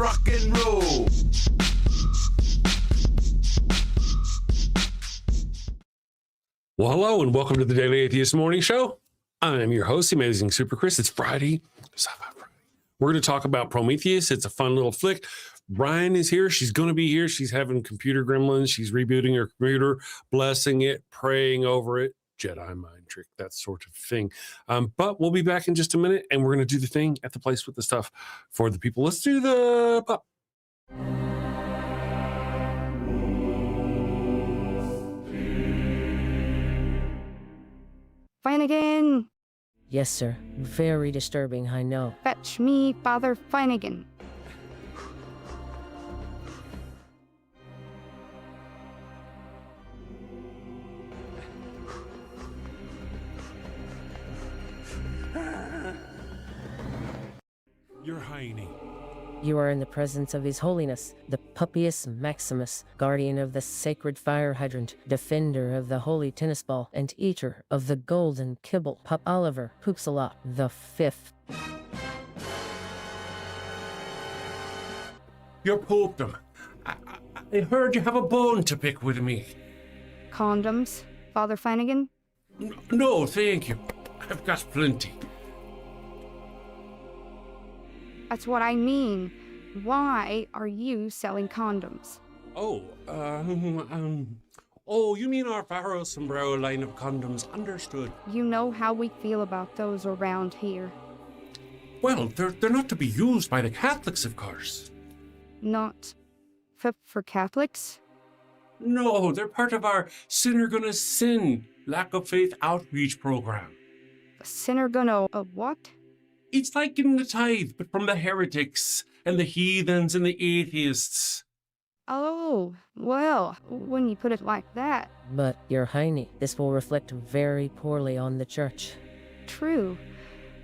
rock and roll. Well, hello and welcome to the Daily Atheist Morning Show. I'm your host, the amazing Super Chris. It's Friday, Sci-Fi Friday. We're going to talk about Prometheus. It's a fun little flick. Brian is here. She's going to be here. She's having computer gremlins. She's rebooting her computer, blessing it, praying over it. Jedi mind trick, that sort of thing. But we'll be back in just a minute, and we're going to do the thing at the place with the stuff for the people. Let's do the pop. Flanagan! Yes, sir. Very disturbing, I know. Fetch me Father Flanagan. Your Hiney. You are in the presence of His Holiness, the Pupius Maximus, guardian of the sacred fire hydrant, defender of the holy tennis ball, and eater of the golden kibble, Pup Oliver Poopsalop the Fifth. Your popedom. I heard you have a bone to pick with me. Condoms, Father Flanagan? No, thank you. I've got plenty. That's what I mean. Why are you selling condoms? Oh, you mean our Pharaoh Sombrero line of condoms? Understood. You know how we feel about those around here. Well, they're not to be used by the Catholics, of course. Not for Catholics? No, they're part of our Sinner Gonna Sin lack of faith outreach program. A sinner gonna what? It's like getting the tithe, but from the heretics and the heathens and the atheists. Oh, well, when you put it like that. But, Your Hiney, this will reflect very poorly on the church. True.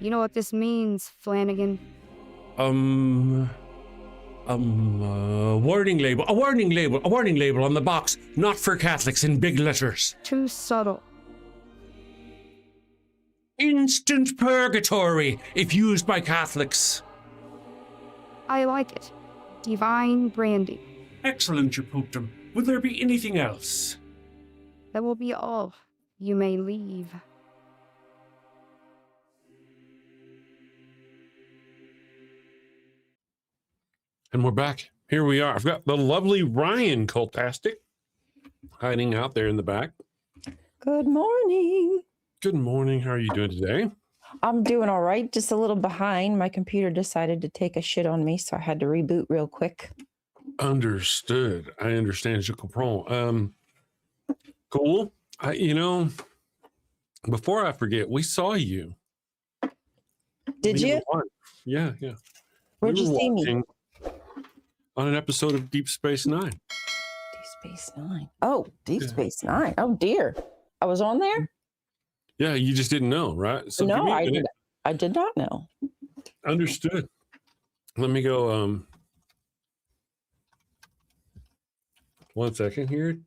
You know what this means, Flanagan? Warning label. A warning label on the box. Not for Catholics in big letters. Too subtle. Instant purgatory if used by Catholics. I like it. Divine branding. Excellent, your popedom. Will there be anything else? That will be all. You may leave. And we're back. Here we are. I've got the lovely Ryan Cultastic hiding out there in the back. Good morning. Good morning. How are you doing today? I'm doing all right. Just a little behind. My computer decided to take a shit on me, so I had to reboot real quick. Understood. I understand, je comprends. Cool. Before I forget, we saw you. Did you? Yeah. Where'd you see me? On an episode of Deep Space Nine. Deep Space Nine. Oh, Deep Space Nine. Oh, dear. I was on there? Yeah, you just didn't know, right? So no, I did not know. Understood. Let me go. One second here.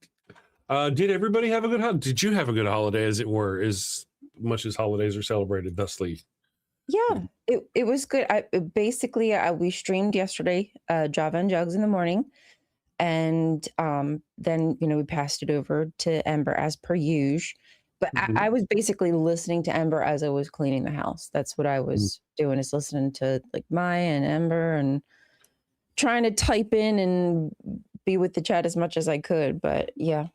Did everybody have a good holiday? Did you have a good holiday, as it were, as much as holidays are celebrated thusly? Yeah, it was good. We streamed yesterday, Java and Jugs in the morning, and then we passed it over to Ember as per usual. But I was basically listening to Ember as I was cleaning the house. That's what I was doing, is listening to like Maya and Ember and trying to type in and be with the chat as much as I could. But yeah,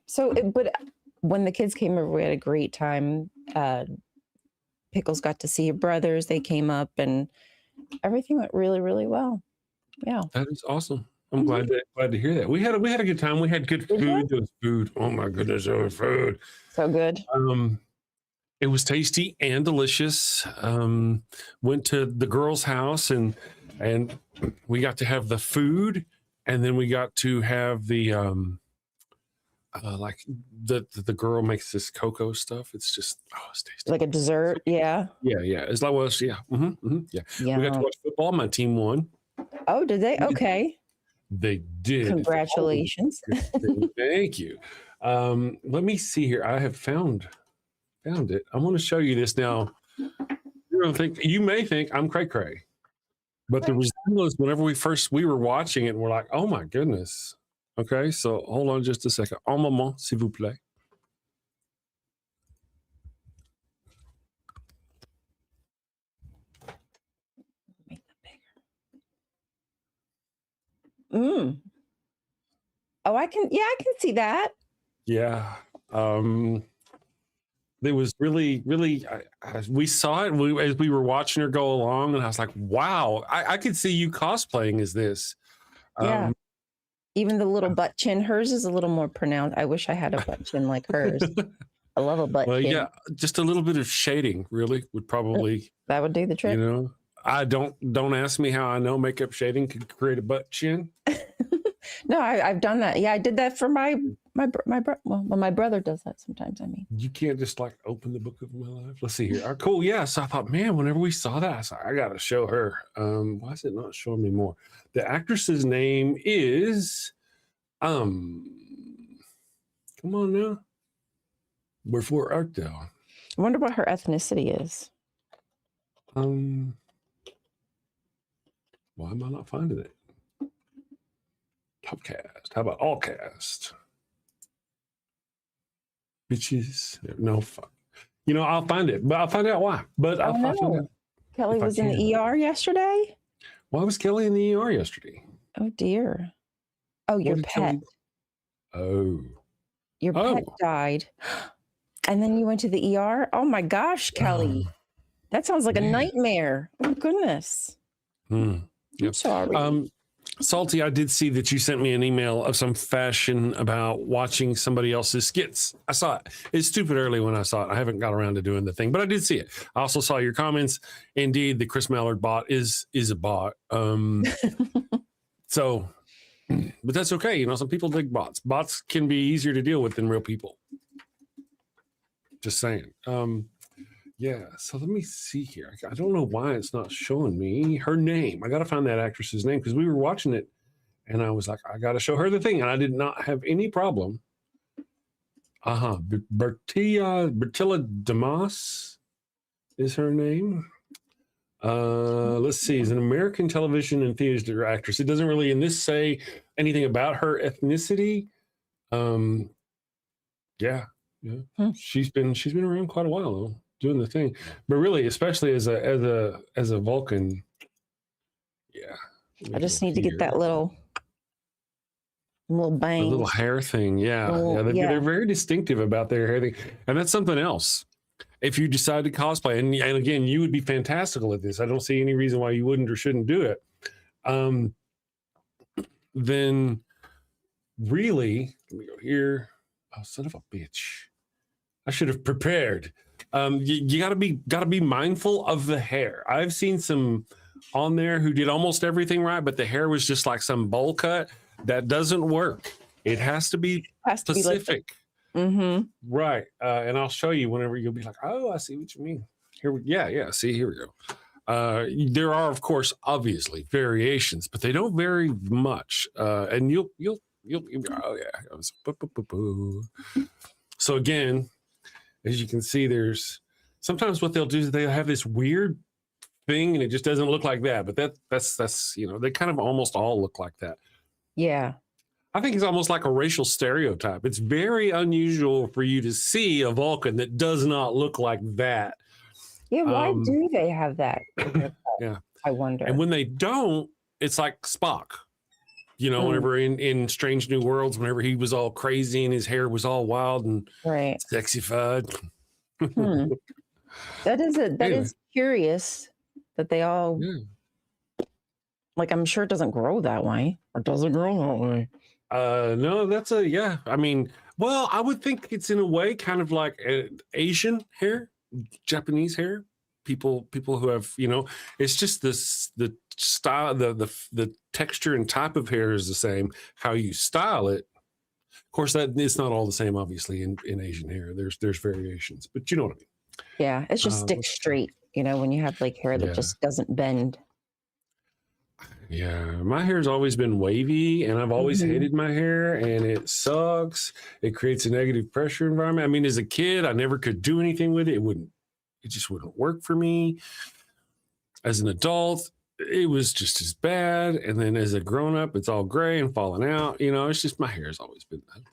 but when the kids came over, we had a great time. Pickles got to see your brothers. They came up and everything went really, really well. Yeah. That is awesome. I'm glad to hear that. We had a good time. We had good food. There was food. Oh my goodness, there was food. So good. It was tasty and delicious. Went to the girls' house and we got to have the food, and then we got to have the like the girl makes this cocoa stuff. It's just it's tasty. Like a dessert, yeah. Yeah. It's like yeah. Yeah. We got to watch football. My team won. Oh, did they? Okay. They did. Congratulations. Thank you. Let me see here. I have found it. I want to show you this now. You may think I'm cray cray. But the resemblance, whenever we were watching it, and we're like, oh my goodness. Okay, so hold on just a second. Un moment, s'il vous plaît. Make that bigger. Oh, I can see that. Yeah. It was really, really, we saw it as we were watching her go along, and I was like, wow, I could see you cosplaying as this. Yeah. Even the little butt chin, hers is a little more pronounced. I wish I had a butt chin like hers. I love a butt chin. Yeah, just a little bit of shading really would probably, that would do the trick. I don't ask me how I know makeup shading could create a butt chin. No, I've done that. Yeah, I did that for my brother does that sometimes. I mean, you can't just like open the book of my life. Let's see here. Cool. Yeah. So I thought, man, whenever we saw that, I was like, I gotta show her. Why is it not showing me more? The actress's name is come on now. Wherefore art thou? I wonder what her ethnicity is. Why am I not finding it? Top cast. How about all cast? Bitches. No fuck. I'll find it, but I'll find out why. But I'll find out. Kelly was in the ER yesterday. Why was Kelly in the ER yesterday? Oh dear. Oh, your pet. Your pet died. And then you went to the ER? Oh my gosh, Kelly. That sounds like a nightmare. Oh goodness. Yep. I'm sorry. Salty, I did see that you sent me an email of some fashion about watching somebody else's skits. I saw it. It's stupid early when I saw it. I haven't got around to doing the thing, but I did see it. I also saw your comments. Indeed, the Chris Mallard bot is a bot. So, but that's okay. Some people dig bots. Bots can be easier to deal with than real people. Just saying. Yeah, so let me see here. I don't know why it's not showing me her name. I got to find that actress's name because we were watching it and I was like, I got to show her the thing. And I did not have any problem. Bertilla Damas is her name. Let's see. Is an American television and theater actress. It doesn't really in this say anything about her ethnicity. Yeah. She's been around quite a while though, doing the thing, but really, especially as a Vulcan. Yeah. I just need to get that little bang. The little hair thing. Yeah. They're very distinctive about their hair thing. And that's something else. If you decide to cosplay, and again, you would be fantastical at this. I don't see any reason why you wouldn't or shouldn't do it. Then really, let me go here. Oh, son of a bitch. I should have prepared. You gotta be mindful of the hair. I've seen some on there who did almost everything right, but the hair was just like some bowl cut. That doesn't work. It has to be specific. Right. And I'll show you whenever you'll be like, oh, I see what you mean. See, here we go. There are, of course, obviously variations, but they don't vary much. And you'll oh yeah. So again, as you can see, there's sometimes what they'll do is they'll have this weird thing and it just doesn't look like that. But that's they kind of almost all look like that. Yeah. I think it's almost like a racial stereotype. It's very unusual for you to see a Vulcan that does not look like that. Yeah, why do they have that? Yeah. I wonder. And when they don't, it's like Spock. Whenever in Strange New Worlds, whenever he was all crazy and his hair was all wild and sexified. That is curious that they all like, I'm sure it doesn't grow that way. Or does it grow that way? No, that's I mean, well, I would think it's in a way kind of like Asian hair, Japanese hair. People who have, it's just the style, the texture and type of hair is the same. How you style it, of course, that it's not all the same. Obviously, in Asian hair, there's variations, but you know what I mean. Yeah, it's just stick straight. When you have like hair that just doesn't bend. Yeah, my hair's always been wavy, and I've always hated my hair, and it sucks. It creates a negative pressure environment. I mean, as a kid, I never could do anything with it. It just wouldn't work for me. As an adult, it was just as bad. And then as a grown up, it's all gray and falling out. You know, it's just my hair has always been that.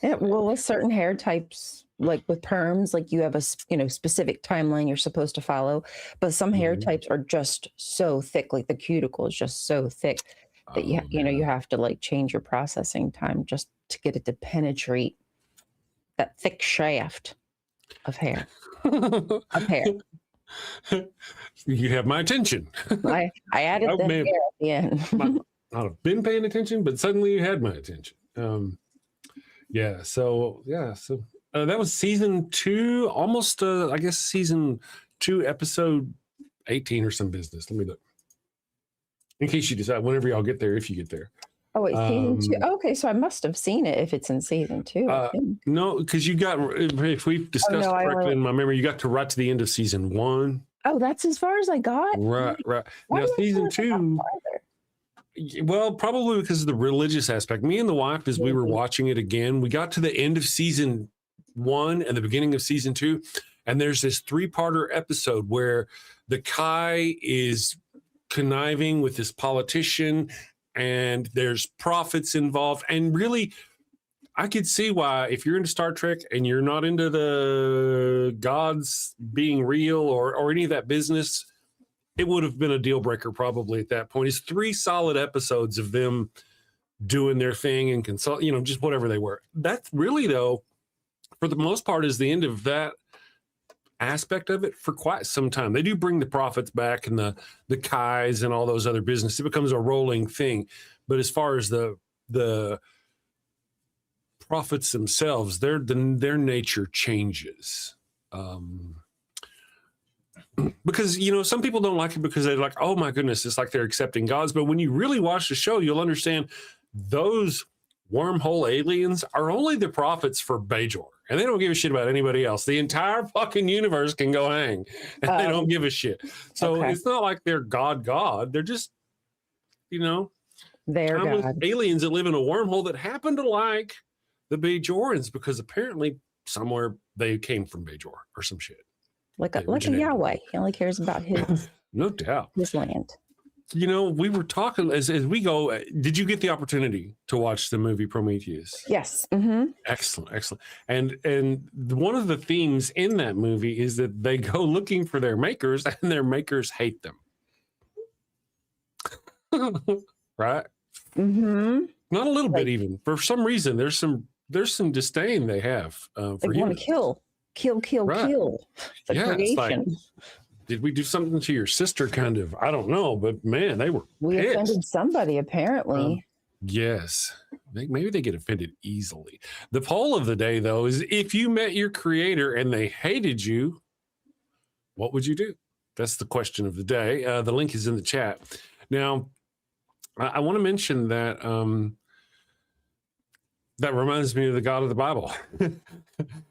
Yeah, well, with certain hair types, like with perms, like you have a specific timeline you're supposed to follow, but some hair types are just so thick, like the cuticle is just so thick that you have to like change your processing time just to get it to penetrate that thick shaft of hair. You have my attention. I added the hair at the end. Might not have been paying attention, but suddenly you had my attention. So that was season 2, almost I guess season 2, episode 18 or some business. Let me look. In case you decide, whenever y'all get there, if you get there. Oh, wait, season 2. Okay, so I must have seen it if it's in season 2. No, because you got, if we've discussed correctly in my memory, you got to right to the end of season 1. Oh, that's as far as I got? Right. Why Now, did I season feel like I 2, got farther? well, probably because of the religious aspect. Me and the wife, as we were watching it again, we got to the end of season 1 and the beginning of season 2, and there's this 3-parter episode where the Kai is conniving with this politician, and there's prophets involved. And really, I could see why, if you're into Star Trek and you're not into the gods being real or any of that business, it would have been a deal breaker probably at that point. It's 3 solid episodes of them doing their thing and consult, just whatever they were. That's really, though, for the most part, is the end of that aspect of it for quite some time. They do bring the prophets back and the Kais and all those other business. It becomes a rolling thing. But as far as the prophets themselves, their nature changes. Because, some people don't like it because they're like, oh my goodness, it's like they're accepting gods. But when you really watch the show, you'll understand those wormhole aliens are only the prophets for Bajor. And they don't give a shit about anybody else. The entire fucking universe can go hang. And they don't give a shit. So It's not like they're God. They're just, they're God. Aliens that live in a wormhole that happen to like the Bajorans because apparently somewhere they came from Bajor or some shit. Like a Yahweh. He only cares about his no doubt his land. We were talking as we go. Did you get the opportunity to watch the movie Prometheus? Yes. Mm-hmm. Excellent. And one of the themes in that movie is that they go looking for their makers and their makers hate them. Right? Mm-hmm. Not a little bit even. For some reason, there's some disdain they have for they want to kill. Right. The creation. Like, did we do something to your sister? Kind of. I don't know, but man, we pissed. Offended somebody apparently. Yes, maybe they get offended easily. The poll of the day, though, is if you met your creator and they hated you, what would you do? That's the question of the day. The link is in the chat. Now, I want to mention that that reminds me of the God of the Bible.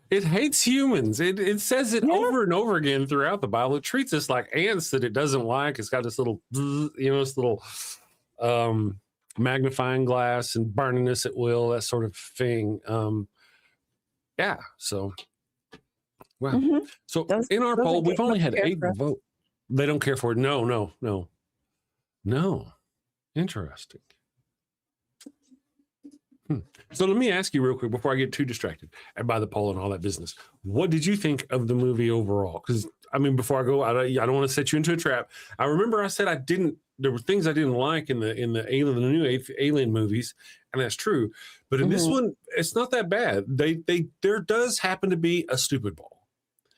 It hates humans. It says it over and over again throughout the Bible. It treats us like ants that it doesn't like. It's got this little, this little magnifying glass and burning us at will, that sort of thing. So, wow. Mm-hmm. So in our poll, we've only had 8 votes. They don't care for it. No. Interesting. So let me ask you real quick before I get too distracted by the poll and all that business. What did you think of the movie overall? Because before I go, I don't want to set you into a trap. I remember I said there were things I didn't like in the new Alien movies, and that's true. But in this one, it's not that bad. There does happen to be a stupid ball.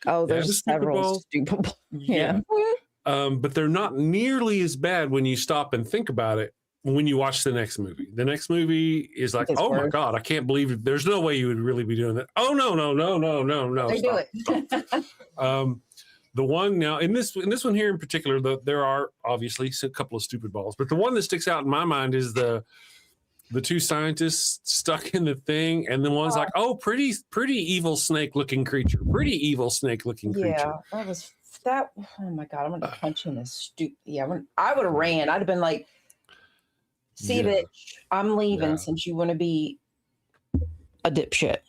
Oh, there's several stupid balls. Yeah. But they're not nearly as bad when you stop and think about it. When you watch the next movie is like, oh my God, I can't believe it. There's no way you would really be doing that. Oh, no. They do it. The one now in this one here in particular, there are obviously a couple of stupid balls, but the one that sticks out in my mind is the 2 scientists stuck in the thing, and the one's like, oh, pretty evil snake looking creature. Yeah, that was that. Oh my God, I'm gonna punch in this stupid. Yeah, I would have ran. I'd have been like, see, bitch, I'm leaving since you want to be a dipshit.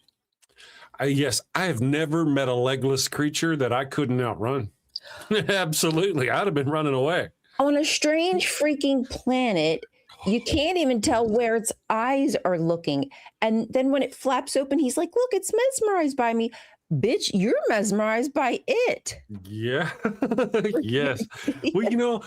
Yes, I have never met a legless creature that I couldn't outrun. Absolutely. I'd have been running away. on a strange freaking planet. You can't even tell where its eyes are looking. And then when it flaps open, he's like, look, it's mesmerized by me. Bitch, you're mesmerized by it. Yeah. Yes. Well,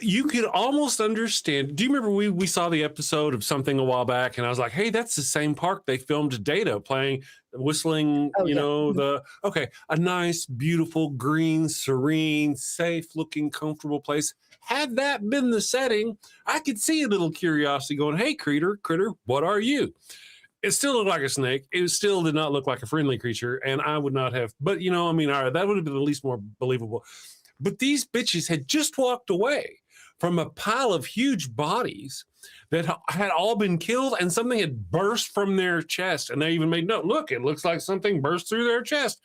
you could almost understand. Do you remember we saw the episode of something a while back, and I was like, hey, that's the same park they filmed Data playing, whistling, Oh, yeah. a nice, beautiful, green, serene, safe looking, comfortable place. Had that been the setting, I could see a little curiosity going, hey, critter, what are you? It still looked like a snake. It still did not look like a friendly creature, and I would not have, but all right, that would have been at least more believable. But these bitches had just walked away from a pile of huge bodies that had all been killed, and something had burst from their chest. And they even made note, look, it looks like something burst through their chest.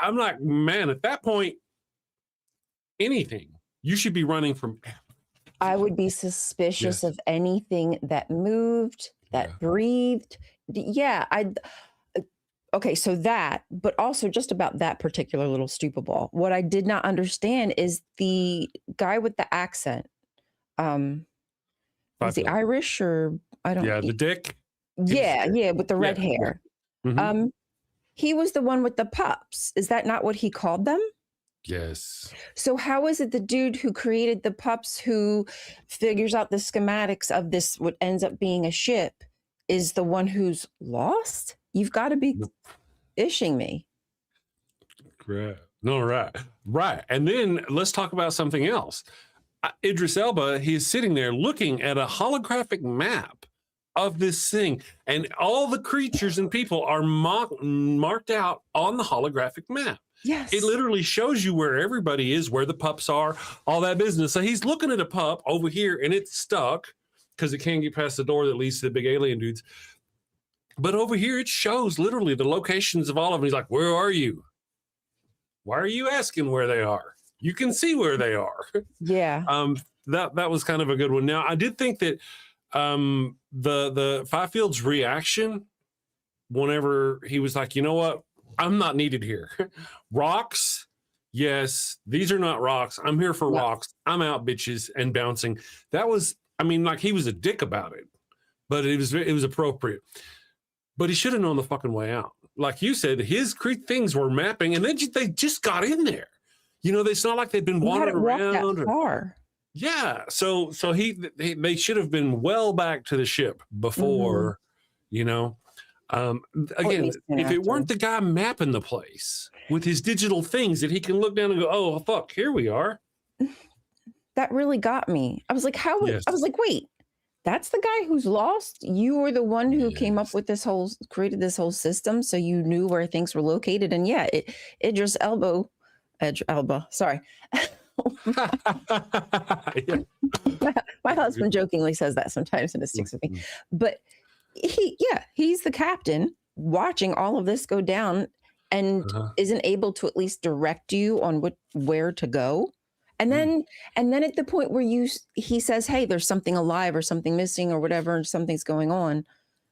I'm like, man, at that point, anything, you should be running from. I would be suspicious of anything that moved, that breathed. Yeah, okay, so that, but also just about that particular little stupid ball. What I did not understand is the guy with the accent. Is he Irish or I don't know? Yeah, the dick. Yeah, with the red hair. Yeah. Mm-hmm. He was the one with the pups. Is that not what he called them? Yes. So how is it the dude who created the pups, who figures out the schematics of this, what ends up being a ship, is the one who's lost? You've got to be ishing me. Right. No, right. And then let's talk about something else. Idris Elba, he's sitting there looking at a holographic map of this thing, and all the creatures and people are marked out on the holographic map. Yes. It literally shows you where everybody is, where the pups are, all that business. So he's looking at a pup over here, and it's stuck because it can't get past the door that leads to the big alien dudes. But over here, it shows literally the locations of all of them. He's like, where are you? Why are you asking where they are? You can see where they are. Yeah. That was kind of a good one. Now, I did think that the Fifield's reaction whenever he was like, you know what? I'm not needed here. Rocks, yes. These are not rocks. I'm here for rocks. I'm out, bitches, and bouncing. That was, like he was a dick about it, but it was appropriate. But he should have known the fucking way out. Like you said, his things were mapping, and then they just got in there. It's not like they'd been wandering around. That far. Yeah. So they should have been well back to the ship before, again, if it weren't the guy mapping the place with his digital things that he can look down and go, oh, fuck, here we are. That really got me. I was like, I was like, wait, that's the guy who's lost? You were the one who came up with created this whole system, so you knew where things were located. And yeah, Idris Elba, sorry. My husband jokingly says that sometimes, and it sticks with me. But he's the captain watching all of this go down, and isn't able to at least direct you on where to go. And then at the point where he says, hey, there's something alive or something missing or whatever, and something's going on,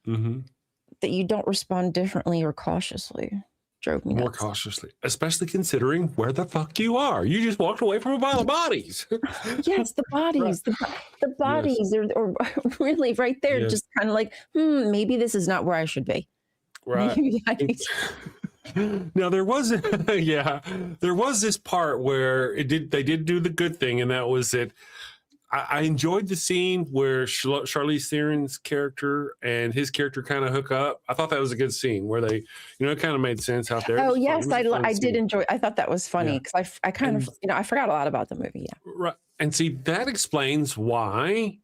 that you don't respond differently or cautiously. Drove me nuts. More cautiously, especially considering where the fuck you are. You just walked away from a pile of bodies. Yes, the bodies. Right. The bodies are really right there, just kind of like, maybe this is not where I should be. Right. Now there was this part where they did do the good thing, and that was it. I enjoyed the scene where Charlize Theron's character and his character kind of hook up. I thought that was a good scene where they, it kind of made sense out there. Oh yes, I did enjoy. I thought that was funny because I kind of, I forgot a lot about the movie. Yeah. Right, and see that explains why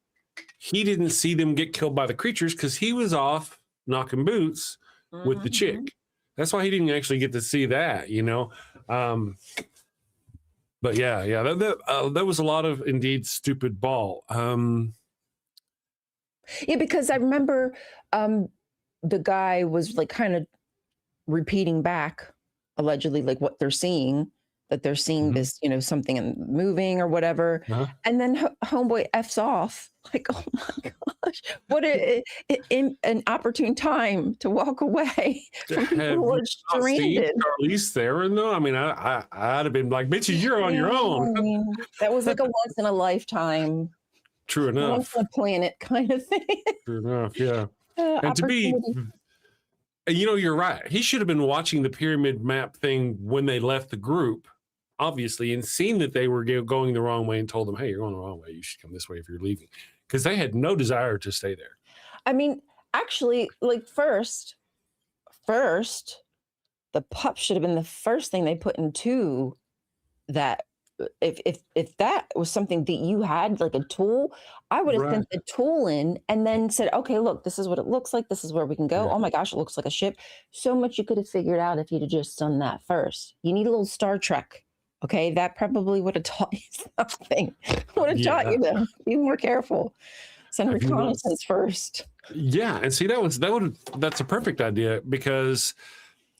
he didn't see them get killed by the creatures, because he was off knocking boots with the chick. That's why he didn't actually get to see that. But that was a lot of indeed stupid ball. Yeah, because I remember the guy was like kind of repeating back allegedly like what they're seeing, that they're seeing Mhm. this, something moving or whatever. Uh-huh. And then homeboy F's off. Like, oh my gosh, what an opportune time to walk away from people Have who you are not seen stranded. Charlize Theron though? I mean, I'd have been like, bitches, you're on your Yeah, own. I mean, that was like a once in a lifetime, True once enough. in a planet kind of thing. True enough. Yeah. And to be, Opportunity. you're right. He should have been watching the pyramid map thing when they left the group, obviously, and seen that they were going the wrong way and told them, hey, you're going the wrong way. You should come this way if you're leaving. Because they had no desire to stay there. I mean, actually, like first, the pup should have been the first thing they put into that. If that was something that you had, like a tool, I would have Right. sent the tool in and then said, okay, look, this is what it looks like. This is where we can go. Yeah. Oh my gosh, it looks like a ship. So much you could have figured out if you'd have just done that first. You need a little Star Trek. Okay, that probably would have taught you something. Would have taught you to be more careful. Send Have you noticed- reconnaissance first. Yeah, and see that's a perfect idea because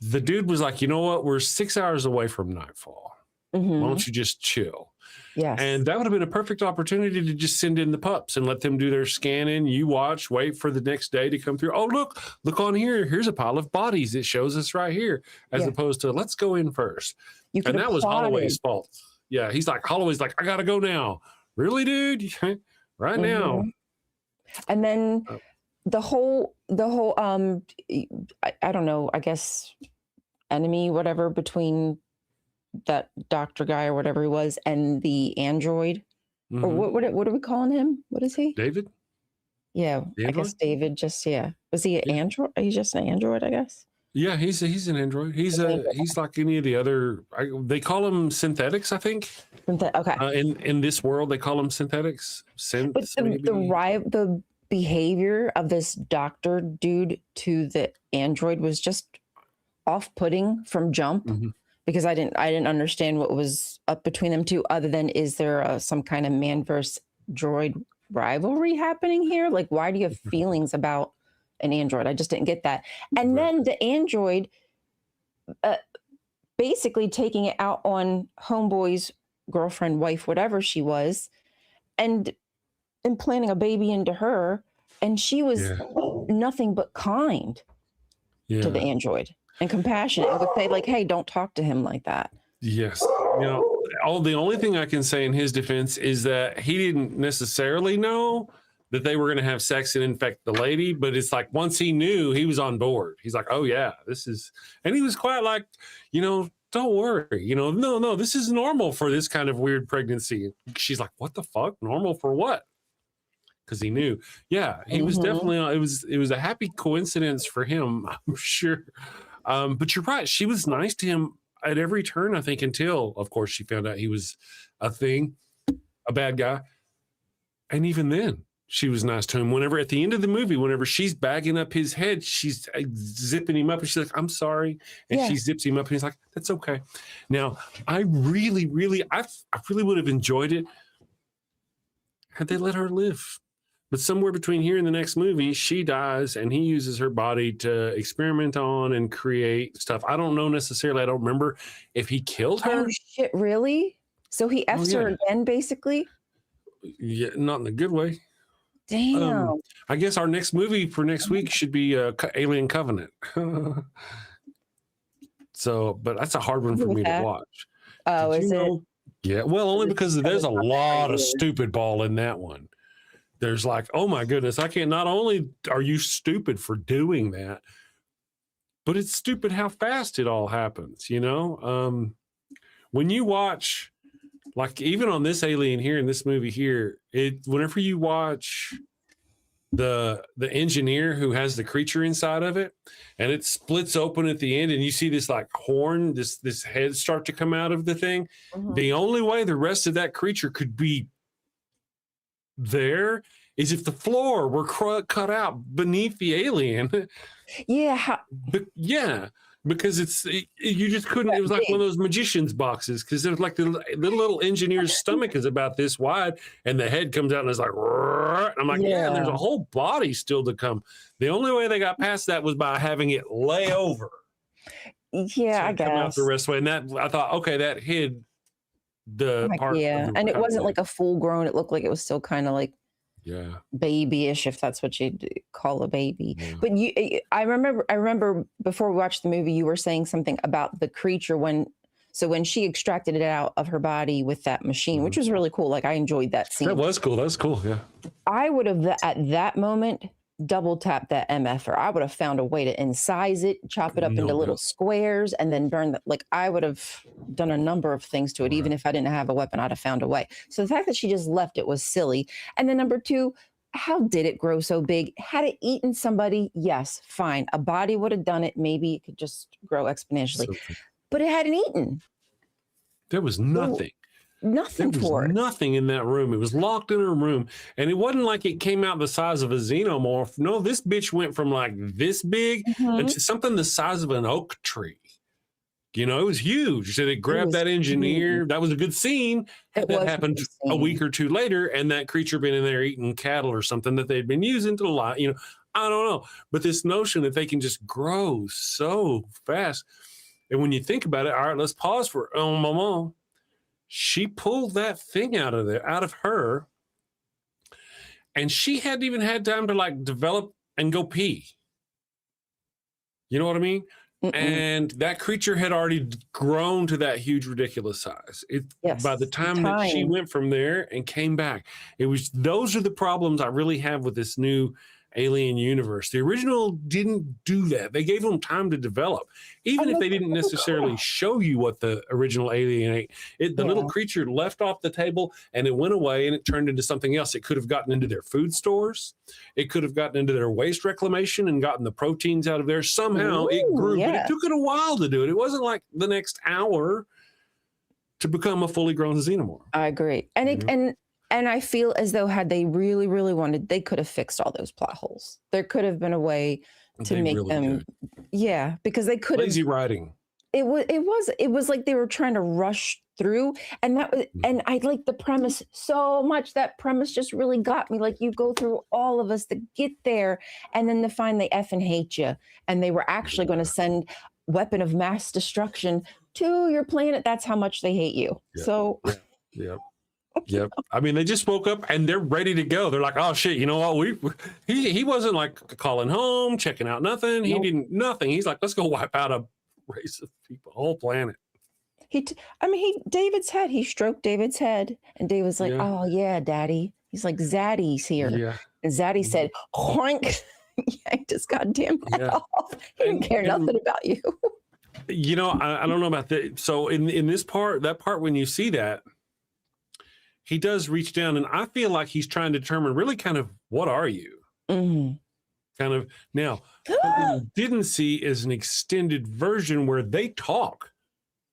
the dude was like, you know what, we're 6 hours away from nightfall. Why Mhm. don't you just chill? Yes. And that would have been a perfect opportunity to just send in the pups and let them do their scanning. You watch, wait for the next day to come through. Oh, look on here. Here's a pile of bodies. It shows us right here, as Yeah. opposed to let's go in first. You could And have that was plotted. Holloway's fault. Yeah, Holloway's like, I gotta go now. Really, dude? Right now. Mhm. And then Oh. the whole I don't know, I guess enemy, whatever, between that doctor guy or whatever he was and the android. Or Mhm. what are we calling him? What is he? David? Yeah, The I guess android? David just, yeah. Was he an Yeah. android? He's just an android, I guess. Yeah, he's an android. He's An android. he's like any of the other. They call them synthetics, I think. Okay. In this world, they call them synthetics. But Synths, the maybe. the behavior of this doctor dude to the android was just off-putting from jump. Mhm. Because I didn't understand what was up between them two, other than is there some kind of man versus droid rivalry happening here? Like, why do you have feelings about an android? I just didn't get that. And Right. then the android basically taking it out on homeboy's girlfriend, wife, whatever she was, and implanting a baby into her, and she was Yeah. nothing but kind Yeah. to the android and compassionate, and would say like, hey, don't talk to him like that. Yes. The only thing I can say in his defense is that he didn't necessarily know that they were going to have sex and infect the lady, but it's like once he knew, he was on board. He's like, oh yeah, and he was quite like, don't worry, no, this is normal for this kind of weird pregnancy. She's like, what the fuck? Normal for what? Because he knew. Yeah, he was Mhm. definitely, it was a happy coincidence for him, I'm sure. But you're right. She was nice to him at every turn, I think, until, of course, she found out he was a bad guy. And even then, she was nice to him. Whenever at the end of the movie, whenever she's bagging up his head, she's zipping him up and she's like, I'm sorry. And Yeah. she zips him up and he's like, that's okay. Now, I really would have enjoyed it had they let her live. But somewhere between here and the next movie, she dies and he uses her body to experiment on and create stuff. I don't know necessarily. I don't remember if he killed her. Oh shit, really? So he F's her yeah. again, basically? Yeah, not in a good way. Damn. I guess our next movie for next week should be Alien Covenant. But that's a hard one for With me to that? watch. Oh, Did is you it? know? Yeah, well, only because there's a not that lot of weird. stupid ball in that one. There's like, oh my goodness, I can't. Not only are you stupid for doing that, but it's stupid how fast it all happens. When you watch, like even on this alien here in this movie here, whenever you watch the engineer who has the creature inside of it, and it splits open at the end, and you see this like horn, this head start to come out of the thing. Mhm. The only way the rest of that creature could be there is if the floor were cut out beneath the alien. Yeah. Yeah, because you just couldn't. It was like one of those magician's boxes because it was like the little engineer's stomach is about this wide, and the head comes out and it's like. And I'm like, yeah, and there's a whole body still to come. The only way they got past that was by having it lay over. Yeah, I come out guess. the rest of the way. And that, I thought, okay, that hid the Like, part of yeah, the and it wasn't outside. like a full grown. It looked like it was still kind of like Yeah. babyish, if that's what you'd call a baby. Yeah. But I remember before we watched the movie, you were saying something about the creature when she extracted it out of her body with that machine, which was really cool. Like, I enjoyed that scene. That was cool. That was cool. Yeah. I would have at that moment double tapped that MFer. I would have found a way to incise it, chop it up No into little doubt. squares, and then burn the, like, I would have done a number of things to it. Even if I didn't have a weapon, I'd have found a way. So the fact that she just left it was silly. And then number two, how did it grow so big? Had it eaten somebody? Yes, fine. A body would have done it. Maybe it could just grow exponentially, but it hadn't eaten. There was nothing. Nothing There for was it. nothing in that room. It was locked in a room, and it wasn't like it came out the size of a xenomorph. No, this bitch went from like this big to something the size of an oak tree. You know, it was huge. So they grabbed that engineer. That was a good scene. Had that happened a week or two later, and that creature been in there eating cattle or something that they'd been using to lie. You know, I don't know. But this notion that they can just grow so fast, and when you think about it, all right, let's pause for moment. She pulled that thing out of her, and she hadn't even had time to like develop and go pee. You know what I mean? And that creature had already grown to that huge, ridiculous size. By the time that she went from there and came back, those are the problems I really have with this new Alien universe. The original didn't do that. They gave them time to develop, even if they didn't necessarily show you what the original Alien ate. The little creature left off the table and it went away and it turned into something else. It could have gotten into their food stores. It could have gotten into their waste reclamation and gotten the proteins out of there. Somehow it grew, but it took it a while to do it. It wasn't like the next hour to become a fully grown xenomorph. I agree. And I feel as though had they really, really wanted, they could have fixed all those plot holes. There could have been a way to make them, because they could have. Lazy writing. It was like they were trying to rush through, and that was, and I like the premise so much. That premise just really got me. Like, you go through all of us to get there, and then to find they effing hate you, and they were actually going to send weapon of mass destruction to your planet. That's how much they hate you. So. Yep. I mean, they just woke up and they're ready to go. They're like, oh shit, you know what? He wasn't like calling home, checking out nothing. He didn't nothing. He's like, let's go wipe out a race of people, whole planet. David's head. He stroked David's head, and David was like, oh yeah, Daddy. He's like, Zaddy's here. Yeah. And Zaddy said, hoink. Yanked his goddamn head off. He didn't care nothing about you. You know, I don't know about that. So in this part, that part when you see that, he does reach down, and I feel like he's trying to determine really kind of what are you? Kind of. Now, what we didn't see is an extended version where they talk.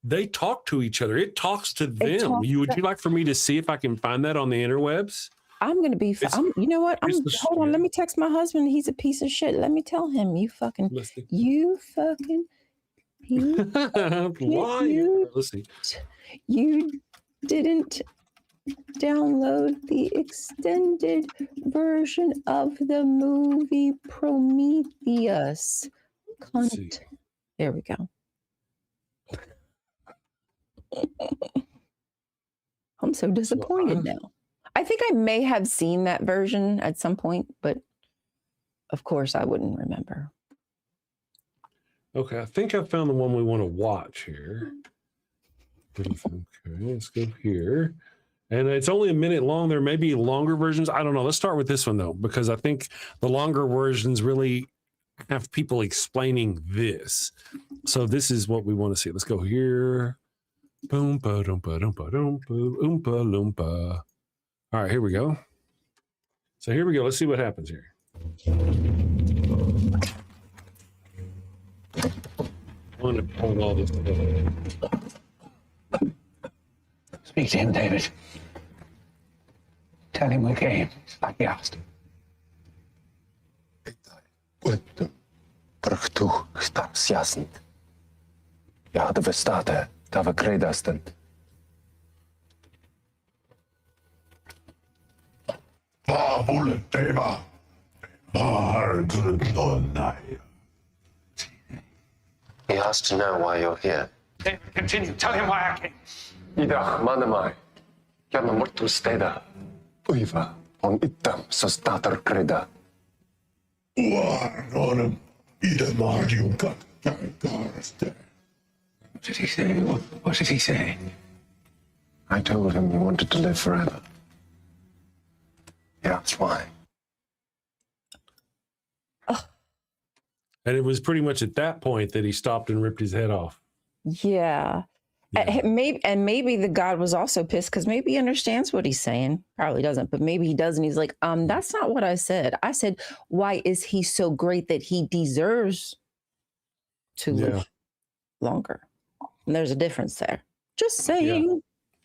They talk to each other. It talks to them. Would you like for me to see if I can find that on the interwebs? I'm going to be, you know what? Hold on. Let me text my husband. He's a piece of shit. Let me tell him, Let's see. You didn't download the extended version of the movie Prometheus. There we go. I'm so disappointed now. I think I may have seen that version at some point, but of course I wouldn't remember. Okay, I think I found the one we want to watch here. Okay, let's go here. And it's only a minute long. There may be longer versions. I don't know. Let's start with this one, though, because I think the longer versions really have people explaining this. So this is what we want to see. Let's go here. Boom, ba, dum, ba, dum, ba, dum, boom, oompa, loompa. All right, here we go. So here we go. Let's see what happens here. I'm going to pull all this together. Speak to him, David. Tell him we're game, like he asked. Prachtig staat jasend. Ja, de verstaat dat we kredasten. Paavule teema. Paarduntonai. Ja, has to know why you're here. David, continue. Tell him why I came. Idag manamai. Jag mortu steda. Uiva. On itam så stater kreda. Varnonem idemadium cactaricaste. What did he say? What did he say? I told him you wanted to live forever. Yeah, that's why. And it was pretty much at that point that he stopped and ripped his head off. Yeah. Maybe the God was also pissed because maybe he understands what he's saying. Probably doesn't, but maybe he does. And he's like, that's not what I said. I said, why is he so great that he deserves to live longer? And there's a difference there. Just saying. Yeah,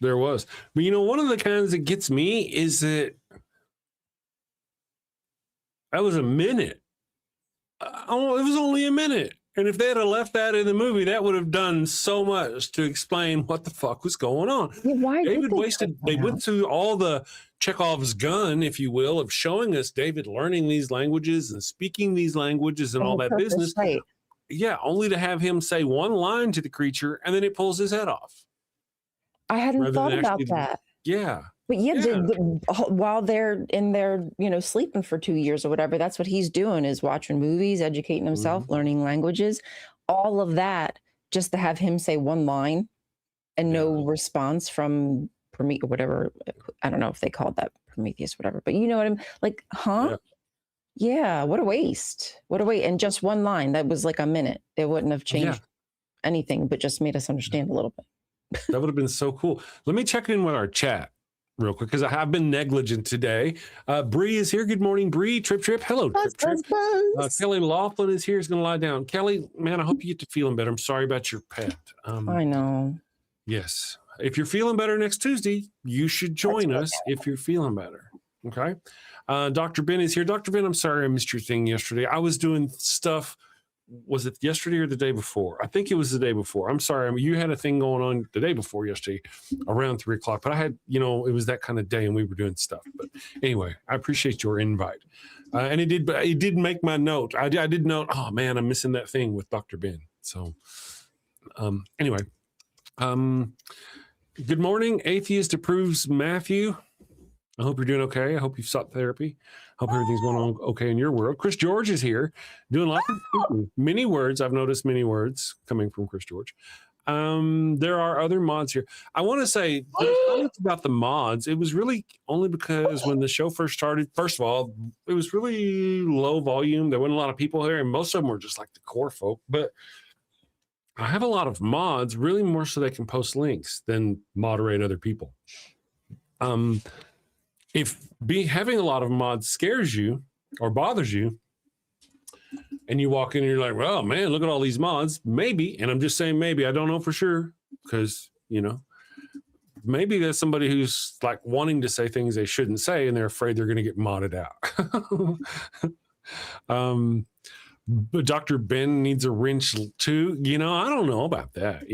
there was. But one of the kinds that gets me is that was a minute. It was only a minute. And if they had left that in the movie, that would have done so much to explain what the fuck was going on. Yeah, why David wasted, they went through all the Chekhov's gun, if you will, of showing us David learning these languages and speaking these languages and all that business. Right. Yeah, only to have him say one line to the creature and then it pulls his head off. I hadn't thought about that. Yeah. But while they're in there, sleeping for 2 years or whatever, that's what he's doing is watching movies, educating himself, learning languages, all of that, just to have him say one line and no response from Prometheus, whatever. I don't know if they called that Prometheus, whatever, but you know what I'm like, huh? Yeah, what a waste. What a waste. And just one line, that was like a minute. It wouldn't have changed anything, but just made us understand a little bit. That would have been so cool. Let me check in with our chat real quick because I have been negligent today. Bree is here. Good morning, Bree. Trip. Hello, Trip. Kelly Laughlin is here. He's going to lie down. Kelly, man, I hope you get to feeling better. I'm sorry about your pet. I know. Yes. If you're feeling better next Tuesday, you should join us if you're feeling better. Okay. Dr. Ben is here. Dr. Ben, I'm sorry I missed your thing yesterday. I was doing stuff. Was it yesterday or the day before? I think it was the day before. I'm sorry. I mean, you had a thing going on the day before yesterday around 3:00, but I had, it was that kind of day and we were doing stuff. But anyway, I appreciate your invite. And it did make my note. I did note, oh man, I'm missing that thing with Dr. Ben. So anyway, good morning. Atheist approves Matthew. I hope you're doing okay. I hope you've sought therapy. Hope everything's going on okay in your world. Chris George is here doing lots of many words. I've noticed many words coming from Chris George. There are other mods here. I want to say about the mods. It was really only because when the show first started, first of all, it was really low volume. There wasn't a lot of people here, and most of them were just like the core folk. But I have a lot of mods, really more so they can post links than moderate other people. If having a lot of mods scares you or bothers you, and you walk in and you're like, well, man, look at all these mods, maybe, and I'm just saying maybe, I don't know for sure, because, maybe there's somebody who's like wanting to say things they shouldn't say, and they're afraid they're going to get modded out. But Dr. Ben needs a wrench too. I don't know about that.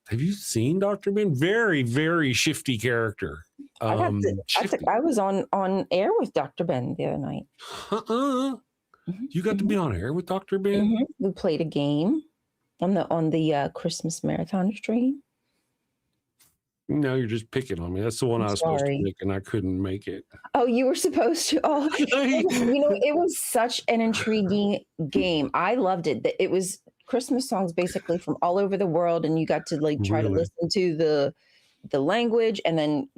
Have you seen Dr. Ben? Very, very shifty character. I was on air with Dr. Ben the other night. You got to be on air with Dr. Ben? We played a game on the Christmas marathon stream. No, you're just picking on me. That's the one I was supposed to make, and I couldn't make it. Oh, you were supposed to. Oh, it was such an intriguing game. I loved it. It was Christmas songs basically from all over the world, and you got to try to listen to the language, and then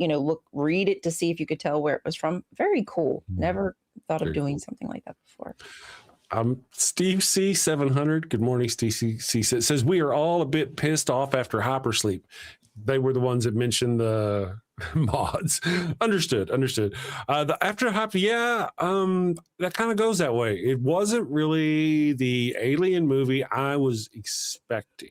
read it to see if you could tell where it was from. Very cool. Never thought of doing something like that before. Steve C 700. Good morning, Steve C says we are all a bit pissed off after hypersleep. They were the ones that mentioned the mods. Understood. The after hype, that kind of goes that way. It wasn't really the alien movie I was expecting.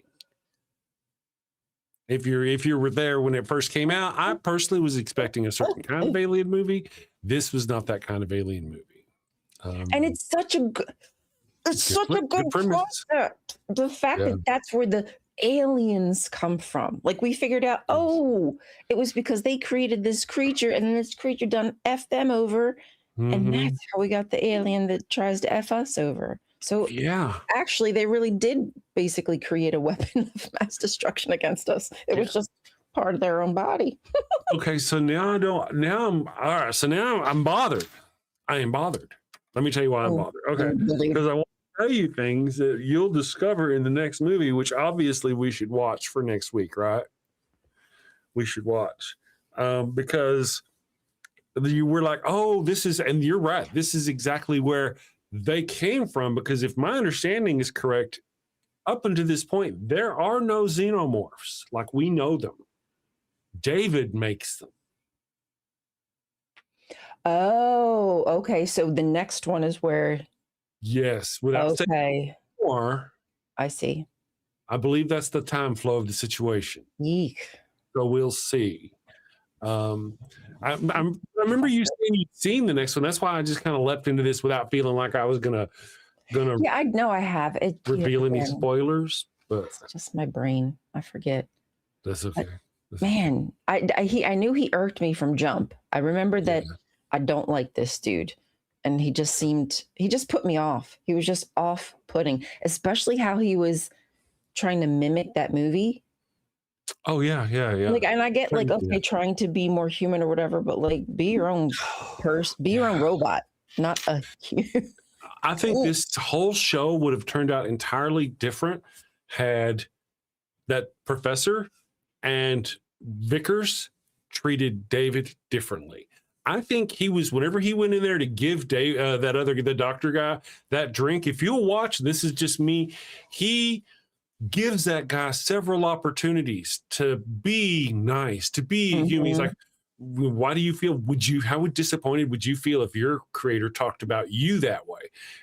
If you were there when it first came out, I personally was expecting a certain kind of alien movie. This was not that kind of alien movie. And it's such a good concept. The fact that that's where the aliens come from. Like we figured out, it was because they created this creature, and then this creature done F them over. And that's how we got the alien that tries to F us over. So Yeah. actually, they really did basically create a weapon of mass destruction against us. It was just part of their own body. Okay, so now I'm all right. So now I'm bothered. I am bothered. Let me tell you why I'm bothered. Okay, because I want to tell you things that you'll discover in the next movie, which obviously we should watch for next week, right? We should watch because you were like, oh, this is, and you're right. This is exactly where they came from. Because if my understanding is correct, up until this point, there are no xenomorphs like we know them. David makes them. Oh, okay. So the next one is where. Yes, without saying more, I see. I believe that's the time flow of the situation. Yeek. So we'll see. I remember you saying you'd seen the next one. That's why I just kind of leapt into this without feeling like I was gonna Yeah, I know I have it. reveal any spoilers. But It's just my brain. I forget. that's okay. Man, I knew he irked me from jump. I remember that I don't like this dude. And he just put me off. He was just off-putting, especially how he was trying to mimic that movie. Oh yeah. Like, and I get like, okay, trying to be more human or whatever, but like be your own person, be your own robot, not a human. I think this whole show would have turned out entirely different had that professor and Vickers treated David differently. I think he was, whenever he went in there to give Dave, the doctor guy, that drink, if you'll watch, this is just me, he gives that guy several opportunities to be nice, to be human. He's like, why do you feel, how disappointed would you feel if your creator talked about you that way?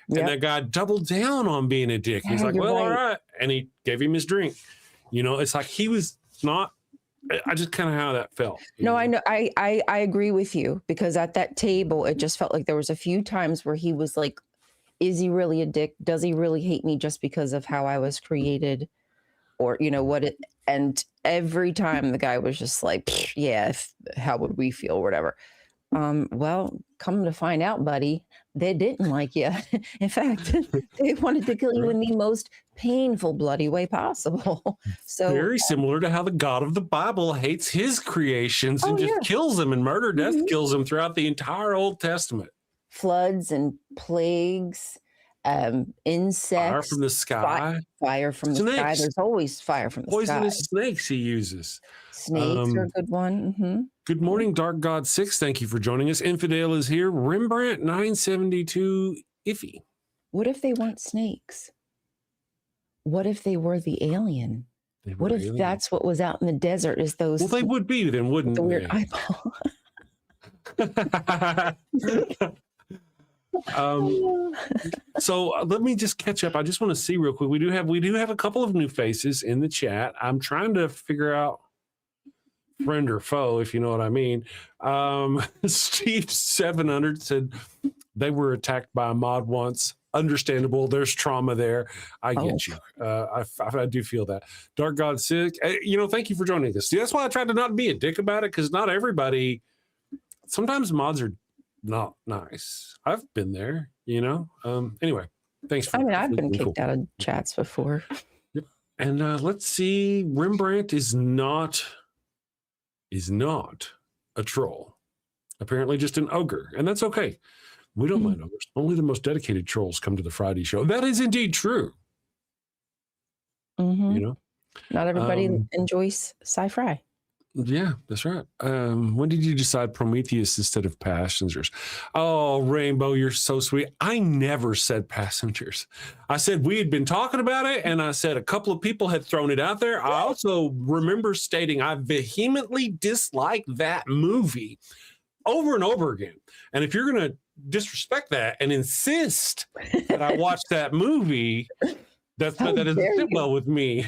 And that guy doubled down on being a dick. He's like, well, all right. And he gave him his drink. It's like he was not, I just kind of how that felt. No, I know. I agree with you, because at that table, it just felt like there was a few times where he was like, is he really a dick? Does he really hate me just because of how I was created? Or, and every time the guy was just like, yeah, how would we feel? Whatever. Well, come to find out, buddy, they didn't like you. In fact, they wanted to kill you in the most painful, bloody way possible. So very similar to how the God of the Bible hates his creations and just kills them, and murder, death kills them throughout the entire Old Testament. Floods and plagues, insects, fire from the sky, fire from the sky. There's always fire from the sky. Poisonous snakes he uses. Snakes are a good one. Good morning, Dark God 6. Thank you for joining us. Infidel is here. Rembrandt 972 iffy. What if they weren't snakes? What if they were the alien? What if that's what was out in the desert? Is those? Well, they would be then, wouldn't the they? weird eyeball. So let me just catch up. I just want to see real quick. We do have a couple of new faces in the chat. I'm trying to figure out friend or foe, if you know what I mean. Steve 700 said they were attacked by a mod once. Understandable. There's trauma there. I get you. I do feel that. Dark God 6. Thank you for joining us. See, that's why I tried to not be a dick about it, because not everybody. Sometimes mods are not nice. I've been there, anyway, thanks for I've been kicked out of chats before. Yep. And let's see, Rembrandt is not a troll. Apparently just an ogre, and that's okay. We don't mind ogres. Only the most dedicated trolls come to the Friday show. That is indeed true. Not everybody enjoys Sci-Fi. Yeah, that's right. When did you decide Prometheus instead of Passengers? Oh, Rainbow, you're so sweet. I never said Passengers. I said we had been talking about it, and I said a couple of people had thrown it out there. I also remember stating I vehemently dislike that movie over and over again. And if you're going to disrespect that and insist that I watch that movie, that doesn't sit well with me.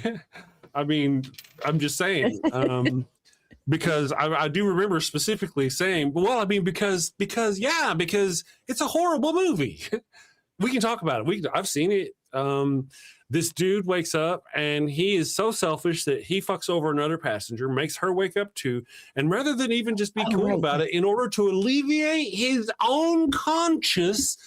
I mean, I'm just saying. Because I do remember specifically saying, because it's a horrible movie. We can talk about it. I've seen it. This dude wakes up and he is so selfish that he fucks over another passenger, makes her wake up too. And rather than even just be cool about it, in order to alleviate his own conscience,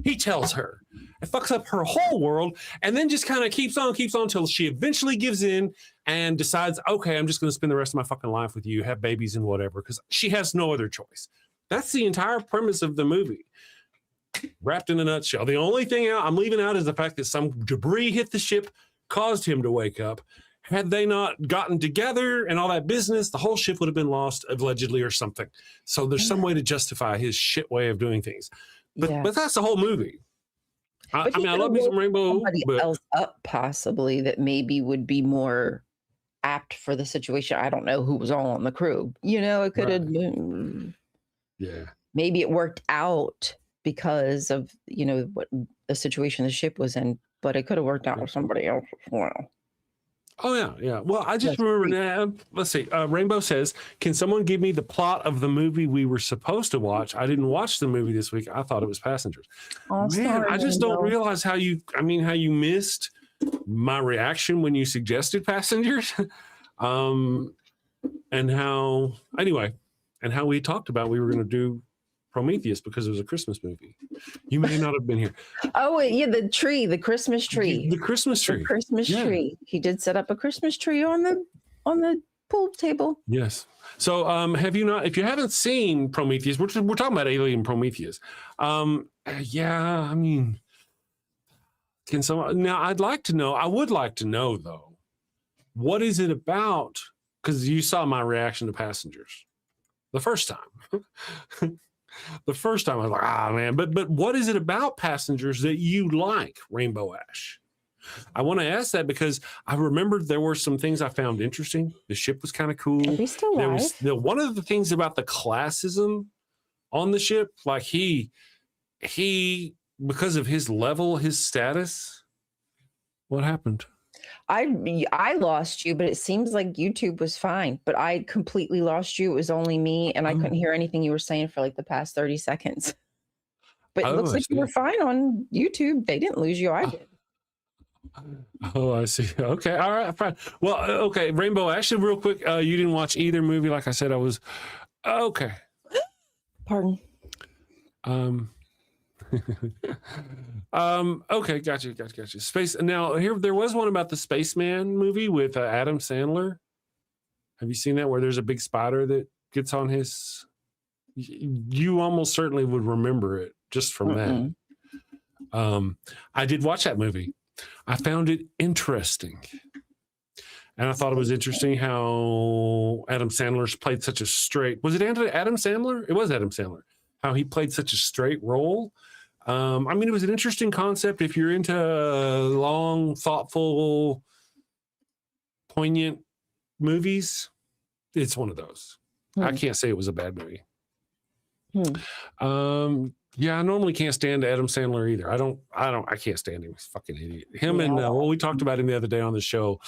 he tells her. It fucks up her whole world and then just kind of keeps on until she eventually gives in and decides, okay, I'm just going to spend the rest of my fucking life with you, have babies and whatever, because she has no other choice. That's the entire premise of the movie. Wrapped in a nutshell. The only thing I'm leaving out is the fact that some debris hit the ship, caused him to wake up. Had they not gotten together and all that business, the whole ship would have been lost, allegedly, or something. So there's some way to justify his shit way of doing things. But that's the whole movie. I mean, I love me some Rainbow. Somebody else up, possibly, that maybe would be more apt for the situation. I don't know who was all on the crew. You know, it could have been. Yeah. Maybe it worked out because of, you know, what the situation the ship was in, but it could have worked out with somebody else as well. Oh, yeah. Well, I just remember now. Let's see. Rainbow says, can someone give me the plot of the movie we were supposed to watch? I didn't watch the movie this week. I thought it was Passengers. Oh, Man, sorry, I just Rainbow. don't realize how you missed my reaction when you suggested Passengers. And how we talked about we were going to do Prometheus because it was a Christmas movie. You may not have been here. Oh, yeah, the Christmas tree. The Christmas tree. The Christmas tree. He did set up a Christmas tree on the pool table. Yes. So have you not, if you haven't seen Prometheus, we're talking about Alien Prometheus. Yeah, I mean, can someone, now I would like to know though, what is it about? Because you saw my reaction to Passengers the first time. The first time I was like, man, but what is it about Passengers that you like, Rainbow Ash? I want to ask that because I remembered there were some things I found interesting. The ship was kind of cool. Are we still There live? was one of the things about the classism on the ship, like he because of his level, his status. What happened? I lost you, but it seems like YouTube was fine. But I completely lost you. It was only me, and I couldn't hear anything you were saying for like the past 30 seconds. But it looks like you were fine on YouTube. They didn't lose you. I did. Oh, I see. Okay. All right. Fine. Well, okay. Rainbow, actually, real quick, you didn't watch either movie. Like I said, I was okay. Pardon. Okay, gotcha. Space. Now, there was one about the Spaceman movie with Adam Sandler. Have you seen that? Where there's a big spider that gets on his. You almost certainly would remember it just from that. I did watch that movie. I found it interesting, and I thought it was interesting how Adam Sandler's played such a straight. Was it Adam Sandler? It was Adam Sandler. How he played such a straight role. I mean, it was an interesting concept. If you're into long, thoughtful, poignant movies, it's one of those. I can't say it was a bad movie. Yeah, I normally can't stand Adam Sandler either. I can't stand him. He's a fucking idiot. Him and we talked about him the other day on the show.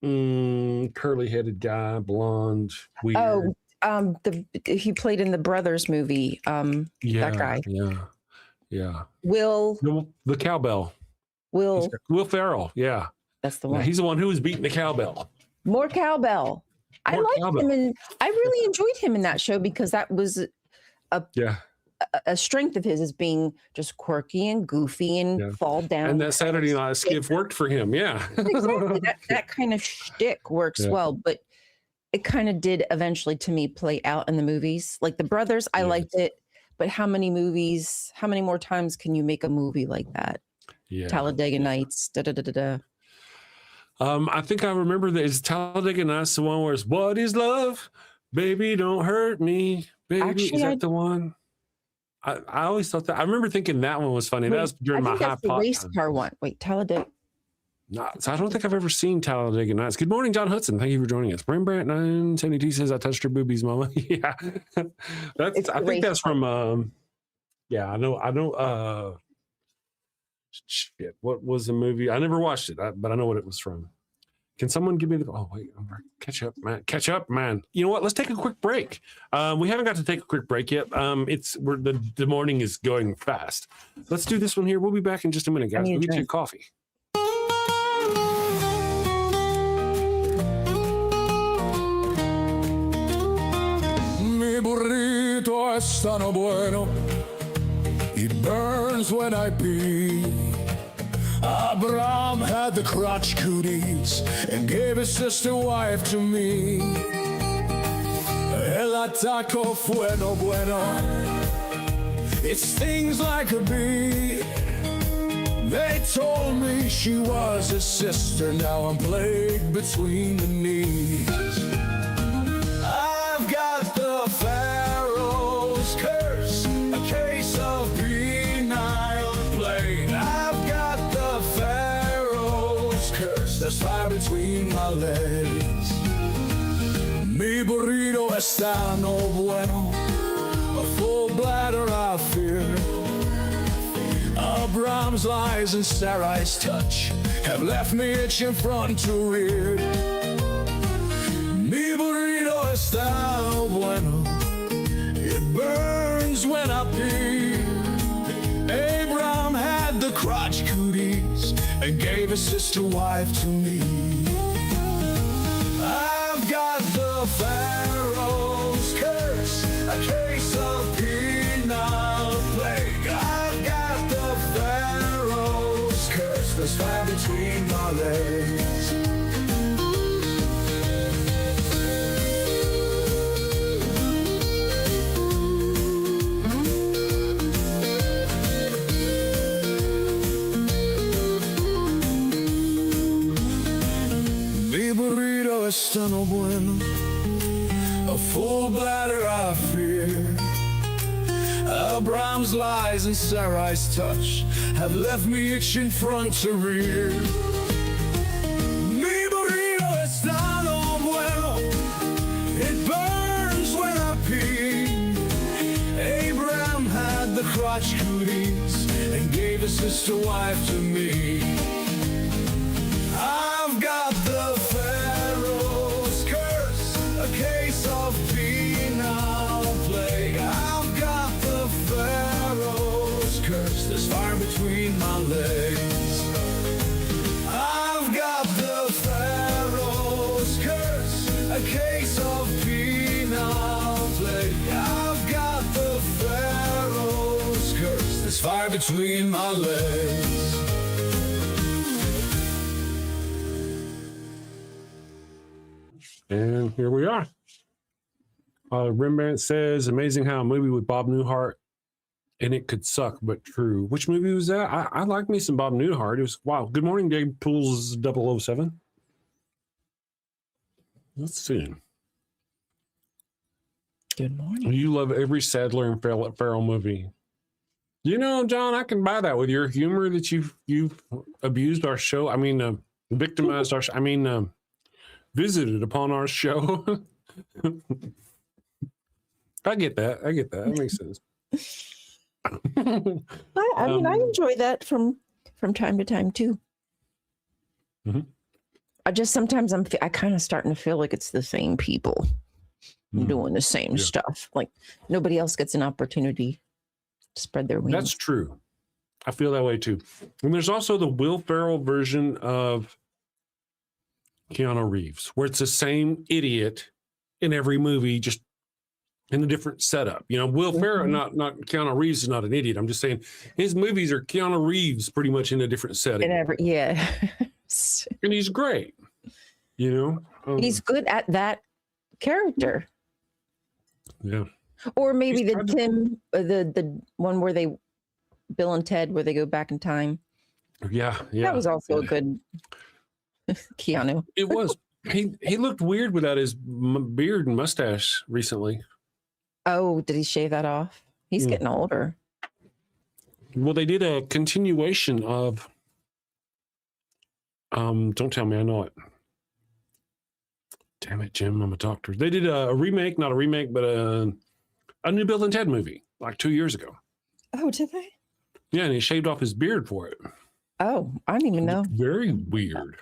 Curly-headed guy, blonde, weird. He played in the Brothers movie. That guy. Yeah. The cowbell. Will Ferrell. Yeah, that's the one. He's the one who was beating the cowbell. More cowbell. I liked him, and I really enjoyed him in that show because that was a strength of his, is being just quirky and goofy and fall down. And that Saturday Night Skiff worked for him. Yeah, exactly. That kind of shtick works well, but it kind of did eventually to me play out in the movies. Like the Brothers, I liked it, but how many more times can you make a movie like that? Yeah. Talladega Nights. I think I remember that. Is Talladega Nights the one where it's "What is love, baby? Don't hurt me, baby." Actually, is that the one? I always thought that. I remember thinking that one was funny. That was during my high the pop race time. car one. Wait, Talladega. No, so I don't think I've ever seen Talladega Nights. Good morning, John Hudson. Thank you for joining us. Rembrandt 972 says, "I touched her boobies, mama." Yeah, I think that's from. Yeah, I know. Shit, what was the movie? I never watched it, but I know what it was from. Can someone give me the? Oh wait, catch up, man. Catch up, man. You know what? Let's take a quick break. We haven't got to take a quick break yet. The morning is going fast. Let's do this one here. We'll be back in just a minute, guys. We'll get you a coffee. Mi burrito es tan bueno. It burns when I pee. Abraham had the crotch cooties and gave his sister wife to me. El ataco fue no bueno. It stings like a bee. They told me she was his sister. Now I'm plagued between the knees. I've got the Pharaoh's curse, a case of penile plague. I've got the Pharaoh's curse. There's fire between my legs. Mi burrito está no bueno. A full bladder I fear. Abraham's lies and Sarai's touch have left me itching front to rear. Mi burrito está bueno. It burns when I pee. Abraham had the crotch cooties and gave his sister wife to me. I've got the Pharaoh's curse, a case of penile plague. I've got the Pharaoh's curse, there's fire between my legs. Mi burrito está no bueno. A full bladder I fear. Abraham's lies and Sarai's touch have left me itching front to rear. Mi burrito está no bueno. It burns when I pee. Abraham had the crotch cooties and gave his sister wife to me. I've got the Pharaoh's curse, a case of penile plague. I've got the Pharaoh's curse, there's fire between my legs. I've got the Pharaoh's curse, a case of penile plague. I've got the Pharaoh's curse, there's fire between my legs. And here we are. Rembrandt says, amazing how a movie with Bob Newhart and it could suck, but true. Which movie was that? I like me some Bob Newhart. It was, wow. Good morning, Dave Pools 007. Let's see. Good morning. You love every Sadler and Farrell movie. You know, John, I can buy that with your humor that you've abused our show. I mean, victimized our visited upon our show. I get that. That makes sense. I mean, I enjoy that from time to time too. Mm-hmm. I just sometimes I kind of starting to feel like it's the same people doing the same stuff. Like nobody else gets an opportunity to spread their wings. That's true. I feel that way too. And there's also the Will Ferrell version of Keanu Reeves, where it's the same idiot in every movie, just in a different setup. You know, Will Ferrell, not Keanu Reeves is not an idiot. I'm just saying his movies are Keanu Reeves pretty much in a different setting. Yeah. And he's great. You know? He's good at that character. Yeah. Or maybe the one where Bill and Ted, where they go back in time. Yeah. That was also a good Keanu. It was. He looked weird without his beard and mustache recently. Oh, did he shave that off? He's getting older. Well, they did a continuation of don't tell me I know it. Damn it, Jim, I'm a doctor. They did a remake, not a remake, but a new Bill and Ted movie like 2 years ago. Oh, did they? Yeah, and he shaved off his beard for it. Oh, I didn't even know. Very weird.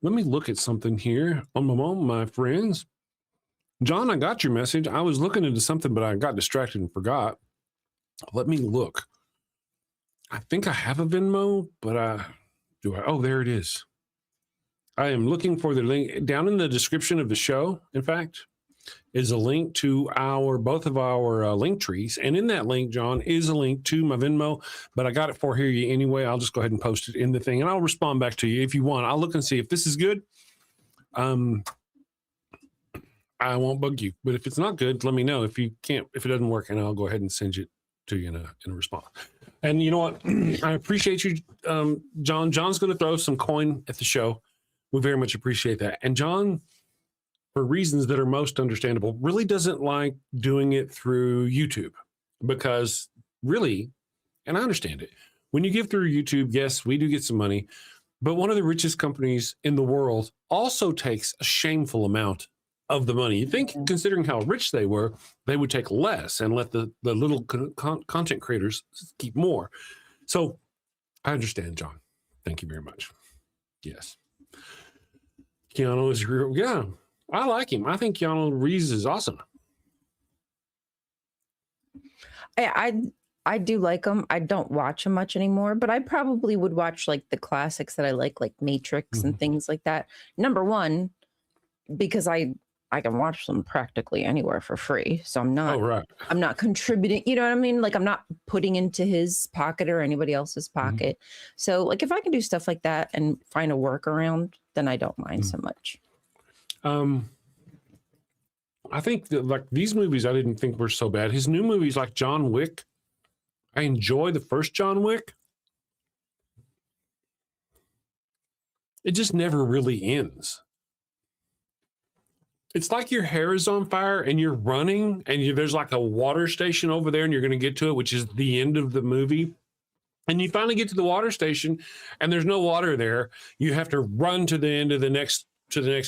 let me look at something here on my phone, my friends. John, I got your message. I was looking into something, but I got distracted and forgot. Let me look. I think I have a Venmo, but do I? Oh, there it is. I am looking for the link down in the description of the show. In fact, is a link to both of our link trees. And in that link, John, is a link to my Venmo, but I got it for here anyway. I'll just go ahead and post it in the thing and I'll respond back to you if you want. I'll look and see if this is good. I won't bug you, but if it's not good, let me know. If it doesn't work, and I'll go ahead and send it to you in a response. And you know what? I appreciate you, John. John's going to throw some coin at the show. We very much appreciate that. And John, for reasons that are most understandable, really doesn't like doing it through YouTube because really, and I understand it, when you give through YouTube, yes, we do get some money, but one of the richest companies in the world also takes a shameful amount of the money. You think, considering how rich they were, they would take less and let the little content creators keep more. So I understand, John. Thank you very much. Yes. Keanu is real. Yeah, I like him. I think Keanu Reeves is awesome. I do like him. I don't watch him much anymore, but I probably would watch like the classics that I like Matrix and things like that. Number one, because I can watch them practically anywhere for free. So I'm not contributing, you know what I mean? Like I'm not putting into his pocket or anybody else's pocket. So like if I can do stuff like that and find a workaround, then I don't mind so much. I think that like these movies I didn't think were so bad. His new movies like John Wick, I enjoy the first John Wick. It just never really ends. It's like your hair is on fire and you're running and there's like a water station over there and you're going to get to it, which is the end of the movie. And you finally get to the water station and there's no water there. You have to run to the end of the next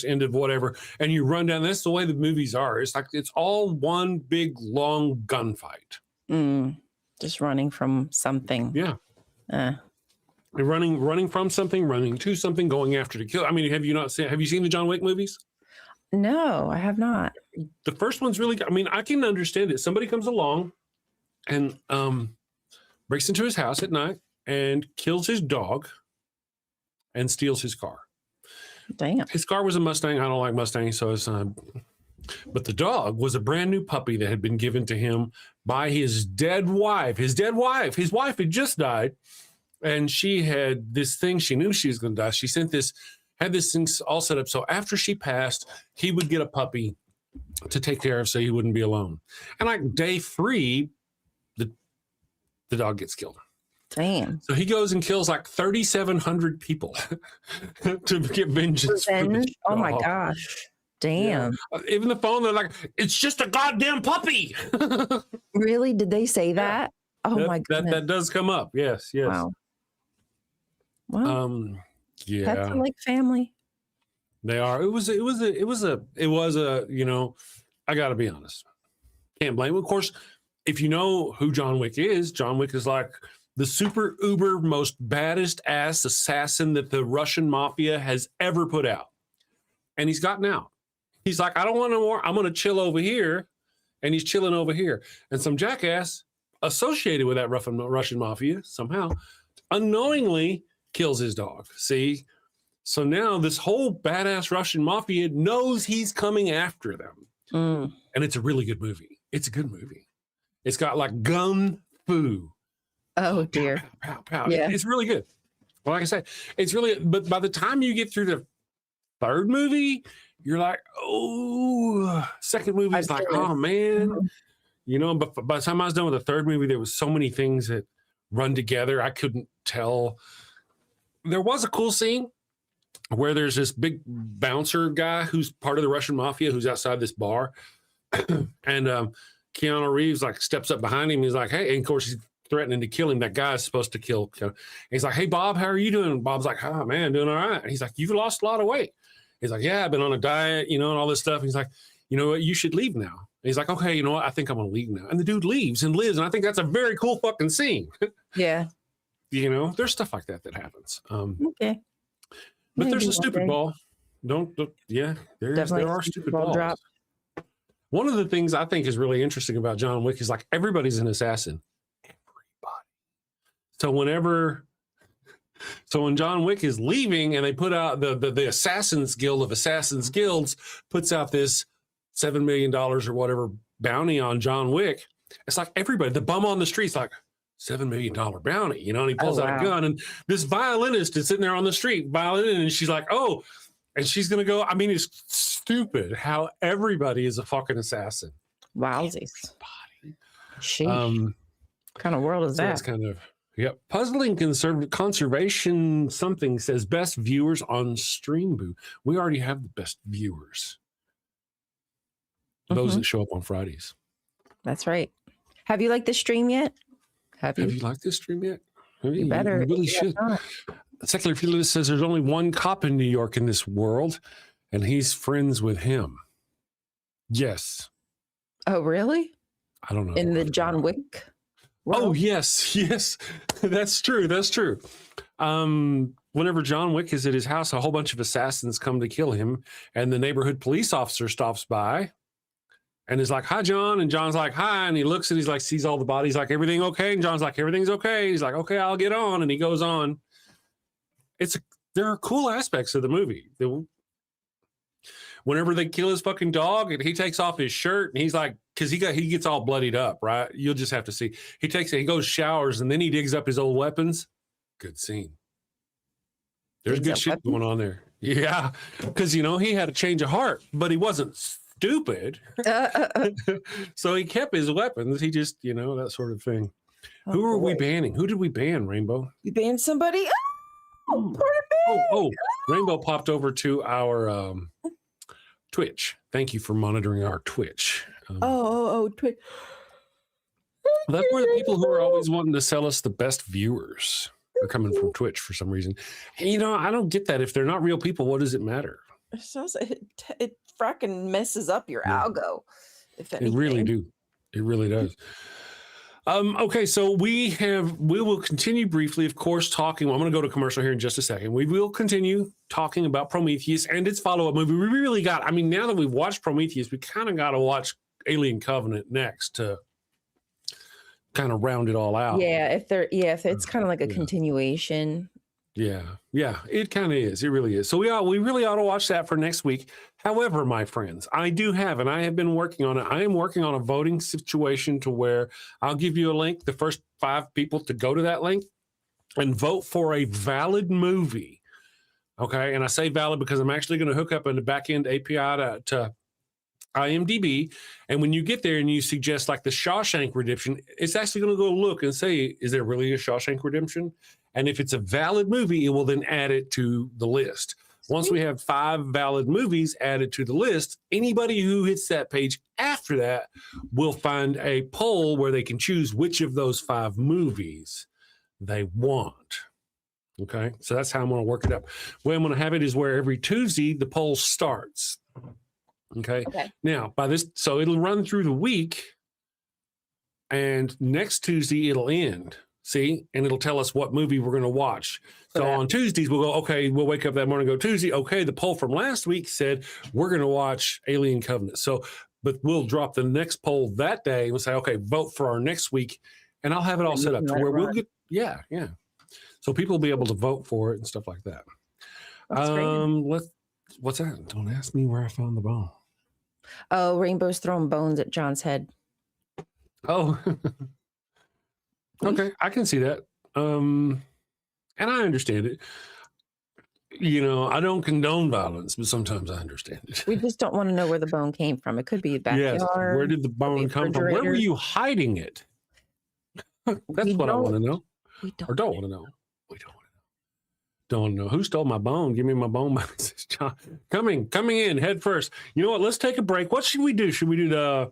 end of whatever. And you run down. That's the way the movies are. It's like, it's all one big long gunfight. Just running from something. Yeah. Running from something, running to something, going after to kill. I mean, have you seen the John Wick movies? No, I have not. The first one's really good. I mean, I can understand it. Somebody comes along and breaks into his house at night and kills his dog and steals his car. Damn. His car was a Mustang. I don't like Mustangs, so it's but the dog was a brand new puppy that had been given to him by his dead wife. His wife had just died, and she had this thing. She knew she was going to die. She had this thing all set up. So after she passed, he would get a puppy to take care of so he wouldn't be alone. And like day 3, the dog gets killed. Damn. So he goes and kills like 3,700 people to get vengeance. Oh my gosh. Damn. Yeah. Even the phone, they're like, it's just a goddamn puppy. Really? Did they say that? Oh my goodness. That does come up. Yes. Wow. Yeah. Pets are like family. They are. It was a, you know, I gotta be honest. Can't blame him. Of course, if you know who John Wick is like the super uber most baddest ass assassin that the Russian mafia has ever put out. And he's gotten out. He's like, I don't want no more. I'm gonna chill over here. And he's chilling over here. And some jackass associated with that Russian mafia somehow unknowingly kills his dog. See? So now this whole badass Russian mafia knows he's coming after them. And it's a really good movie. It's a good movie. It's got like gun fu. Oh dear. Pow, pow, pow. Yeah. It's really good. Well, like I said, it's really, but by the time you get through the third movie, you're like, oh, second movie is like, oh man. You know, but by the time I was done with the third movie, there was so many things that run together. I couldn't tell. There was a cool scene where there's this big bouncer guy who's part of the Russian mafia who's outside this bar. And Keanu Reeves like steps up behind him. He's like, hey, and of course he's threatening to kill him. That guy's supposed to kill. He's like, hey, Bob, how are you doing? Bob's like, oh man, doing all right. And he's like, you've lost a lot of weight. He's like, yeah, I've been on a diet, you know, and all this stuff. And he's like, you know what, you should leave now. And he's like, okay, you know what, I think I'm going to leave now. And the dude leaves and lives. And I think that's a very cool fucking scene. Yeah. You know, there's stuff like that happens. Okay. But there's Maybe a one stupid day. ball. Yeah, there Definitely are a stupid stupid ball balls. drop. One of the things I think is really interesting about John Wick is like everybody's an assassin. Everybody. So when John Wick is leaving and they put out the Assassins Guild of Assassins Guilds puts out this $7 million or whatever bounty on John Wick, it's like everybody, the bum on the street's like, $7 million bounty, you know, and he pulls out a gun, and this violinist is sitting there on the street, violin, and she's like, oh, and she's gonna go. I mean, it's stupid how everybody is a fucking assassin. Wowsies. Everybody. Sheesh. What kind of world is So that? that's kind of puzzling. Conservation something says best viewers on Streamboo. We already have the best viewers. Those that show up on Fridays. That's right. Have you liked the stream yet? Have you? Have you liked this stream yet? You better. You really if you should. have not. Secular Feelist says there's only one cop in New York in this world, and he's friends with him. Yes. Oh, really? I don't know. In the John Wick world? Oh, yes. That's true. Whenever John Wick is at his house, a whole bunch of assassins come to kill him, and the neighborhood police officer stops by and is like, hi, John. And John's like, hi. And he looks and he's like, sees all the bodies, like, everything okay? And John's like, everything's okay. He's like, okay, I'll get on. And he goes on. There are cool aspects of the movie. Whenever they kill his fucking dog and he takes off his shirt and he's like, because he gets all bloodied up, right? You'll just have to see. He goes showers and then he digs up his old weapons. Good scene. There's good shit going on there. Yeah, because he had a change of heart, but he wasn't stupid. So he kept his weapons. He just, that sort of thing. Who are we banning? Who did we ban, Rainbow? You banned somebody? Oh, poor Oh, Rainbow popped over to our Twitch. Thank you for monitoring our Twitch. Twitch. That's where the people who are always wanting to sell us the best viewers are coming from Twitch for some reason. And, I don't get that. If they're not real people, what does it matter? It fracking messes up your algo. If anything. It really do. It really does. Okay, so we will continue briefly, of course, talking. Well, I'm going to go to commercial here in just a second. We will continue talking about Prometheus and its follow-up movie. We really now that we've watched Prometheus, we kind of got to watch Alien Covenant next to kind of round it all out. Yeah, if it's kind of like a continuation. Yeah, it kind of is. It really is. So we really ought to watch that for next week. However, my friends, I have been working on it. I am working on a voting situation to where I'll give you a link, the first 5 people to go to that link and vote for a valid movie. Okay, and I say valid because I'm actually going to hook up in the back-end API to IMDb, and when you get there and you suggest like the Shawshank Redemption, it's actually going to go look and say, is there really a Shawshank Redemption? And if it's a valid movie, it will then add it to the list. Once we have 5 valid movies added to the list, anybody who hits that page after that will find a poll where they can choose which of those 5 movies they want. Okay, so that's how I'm going to work it up. The way I'm going to have it is where every Tuesday the poll starts. Okay. Now, so it'll run through the week, and next Tuesday it'll end. See, and it'll tell us what movie we're going to watch. So on Tuesdays, we'll go, okay, we'll wake up that morning and go, Tuesday, okay, the poll from last week said we're going to watch Alien Covenant. So, but we'll drop the next poll that day and we'll say, okay, vote for our next week. And I'll have it all set up to where we'll get, yeah. So people will be able to vote for it and stuff like that. What's that? Don't ask me where I found the bone. Oh, Rainbow's throwing bones at John's head. Oh, okay. I can see that. And I understand it. I don't condone violence, but sometimes I understand it. We just don't want to know where the bone came from. It could be a backyard. Yes. Where did the bone come from? Where were you hiding it? That's what I want to know. We don't. Or don't want to know. We don't want to know. Don't want to know. Who stole my bone? Give me my bone. John. Coming in head first. You know what? Let's take a break. What should we do? Should we do the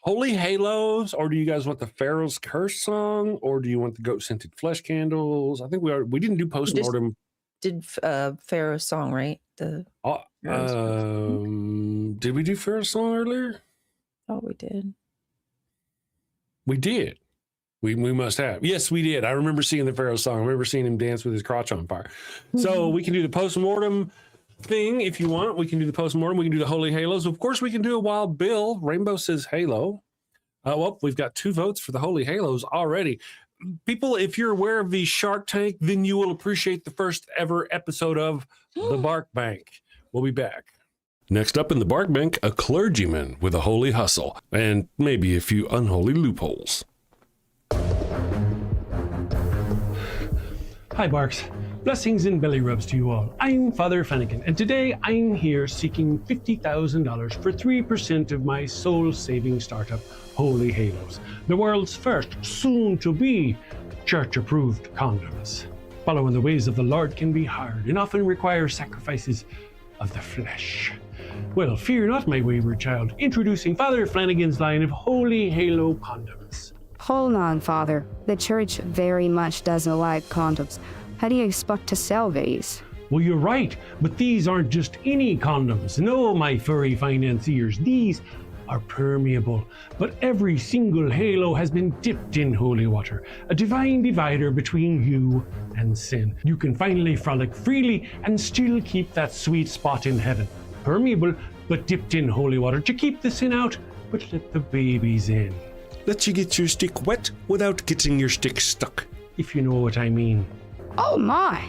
Holy Halos, or do you guys want the Pharaoh's Curse song, or do you want the Goat Scented Flesh Candles? I think we didn't do postmortem. Did Pharaoh's song, right? Did we do Pharaoh's song earlier? Oh, we did. We did. We must have. Yes, we did. I remember seeing the Pharaoh song. I remember seeing him dance with his crotch on fire. So we can do the post-mortem thing if you want. We can do the post-mortem. We can do the holy halos. Of course, we can do a Wild Bill. Rainbow says halo. Well, we've got 2 votes for the holy halos already. People, if you're aware of the Shark Tank, then you will appreciate the first ever episode of The Bark Bank. We'll be back. Next up in the Bark Bank, a clergyman with a holy hustle and maybe a few unholy loopholes. Hi, Barks. Blessings and belly rubs to you all. I'm Father Flanagan, and today I'm here seeking $50,000 for 3% of my soul-saving startup, Holy Halos, the world's first, soon-to-be, church-approved condoms. Following the ways of the Lord can be hard and often require sacrifices of the flesh. Well, fear not, my wayward child. Introducing Father Flanagan's line of Holy Halo condoms. Hold on, Father. The church very much doesn't like condoms. How do you expect to sell these? Well, you're right, but these aren't just any condoms. No, my furry financiers, these are permeable. But every single halo has been dipped in holy water, a divine divider between you and sin. You can finally frolic freely and still keep that sweet spot in heaven. Permeable, but dipped in holy water to keep the sin out, but let the babies in. Let you get your stick wet without getting your stick stuck. If you know what I mean. Oh my!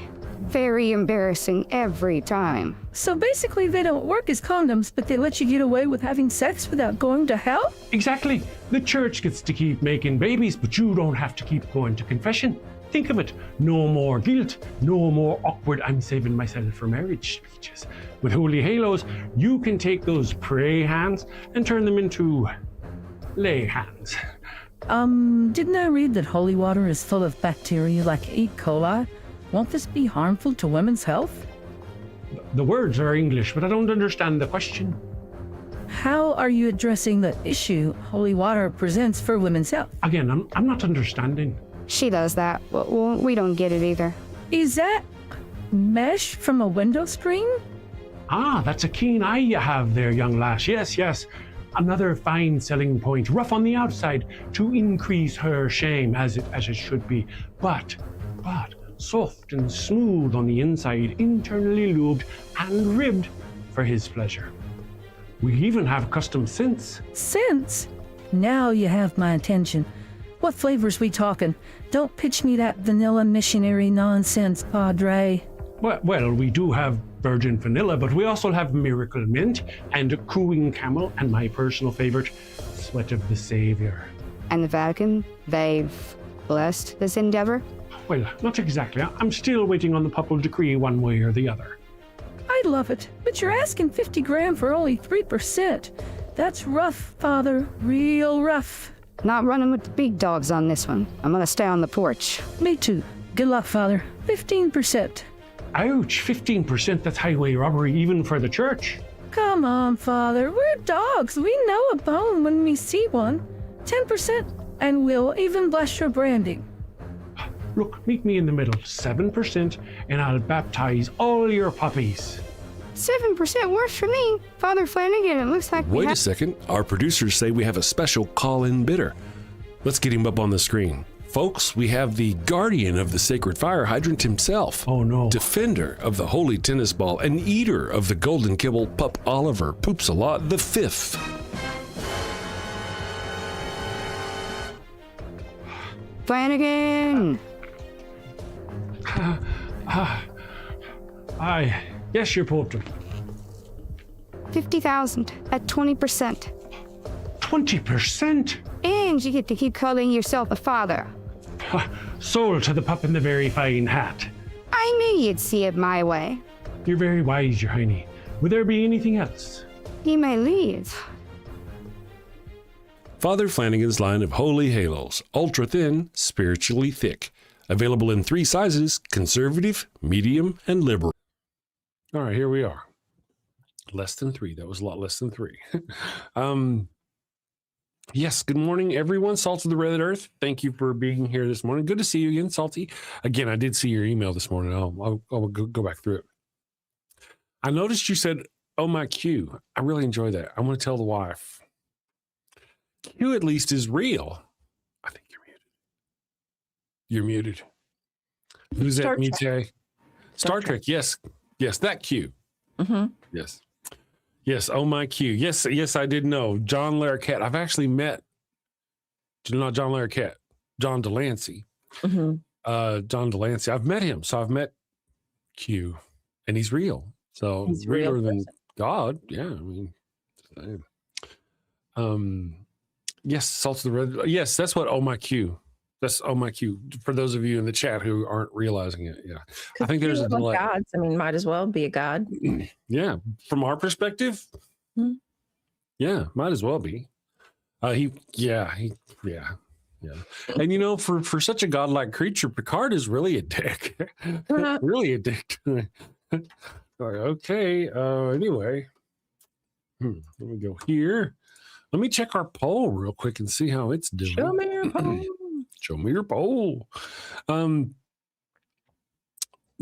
Very embarrassing every time. So basically they don't work as condoms, but they let you get away with having sex without going to hell? Exactly. The church gets to keep making babies, but you don't have to keep going to confession. Think of it. No more guilt. No more awkward I'm saving myself for marriage speeches. With Holy Halos, you can take those pray hands and turn them into lay hands. Didn't I read that holy water is full of bacteria like E. coli? Won't this be harmful to women's health? The words are English, but I don't understand the question. How are you addressing the issue holy water presents for women's health? Again, I'm not understanding. She does that. Well, we don't get it either. Is that mesh from a window screen? Ah, that's a keen eye you have there, young lass. Yes. Another fine selling point, rough on the outside to increase her shame, as it should be, but soft and smooth on the inside, internally lubed and ribbed for his pleasure. We even have custom scents. Scents? Now you have my attention. What flavors we talking? Don't pitch me that vanilla missionary nonsense, Padre. Well, we do have virgin vanilla, but we also have miracle mint and cooing camel, and my personal favorite, sweat of the Savior. And the Vatican, they've blessed this endeavor? Well, not exactly. I'm still waiting on the papal decree one way or the other. I love it, but you're asking 50 grand for only 3%. That's rough, Father, real rough. Not running with the big dogs on this one. I'm gonna stay on the porch. Me too. Good luck, Father. 15%. Ouch, 15%, that's highway robbery even for the church. Come on, Father. We're dogs. We know a bone when we see one. 10%, and we'll even bless your branding. Look, meet me in the middle, 7%, and I'll baptize all your puppies. 7% works for me. Father Flanagan, it looks like we Wait a second. Our producers say we have a special call-in bidder. Let's get him up on the screen. Folks, we have the guardian of the sacred fire hydrant himself. Oh no. Defender of the holy tennis ball and eater of the golden kibble, Pup Oliver Poops a Lot the Fifth. Flanagan! Yes, your poetry. 50,000 at 20%. 20%? And you get to keep calling yourself a father. Sold to the pup in the very fine hat. I knew you'd see it my way. You're very wise, your hiney. Would there be anything else? You may leave. Father Flanagan's line of holy halos, ultra thin, spiritually thick. Available in 3 sizes, conservative, medium, and liberal. All right, here we are. Less than 3. That was a lot less than 3. Yes, good morning, everyone. Salt of the Red Earth, thank you for being here this morning. Good to see you again, Salty. Again, I did see your email this morning. I'll go back through it. I noticed you said, oh, my Q. I really enjoy that. I'm going to tell the wife. Q at least is real. I think you're muted. You're muted. Who's Star that, Trek. Mite? Star Trek. Yes. Yes, that Q. Mm-hmm. Yes. Yes. Oh, my Q. Yes. Yes, I did know. John Larroquette. I've actually met, not John Larroquette, John Delancey. Mm-hmm. John Delancey. I've met him. So I've met Q, and he's real. So He's realer real than God. Yeah. I mean, yes. Salt of the Red. Yes. That's what Oh, my Q. That's Oh, my Q. For those of you in the chat who aren't realizing it. Yeah. I think there's a delay. Gods. I mean, might as well be a god. Yeah. From our perspective. Hmm. Yeah. Might as well be. Yeah. And you know, for such a godlike creature, Picard is really a dick. Really a dick. Okay. Anyway, let me go here. Let me check our poll real quick and see how it's doing. Show me your poll. Show me your poll. The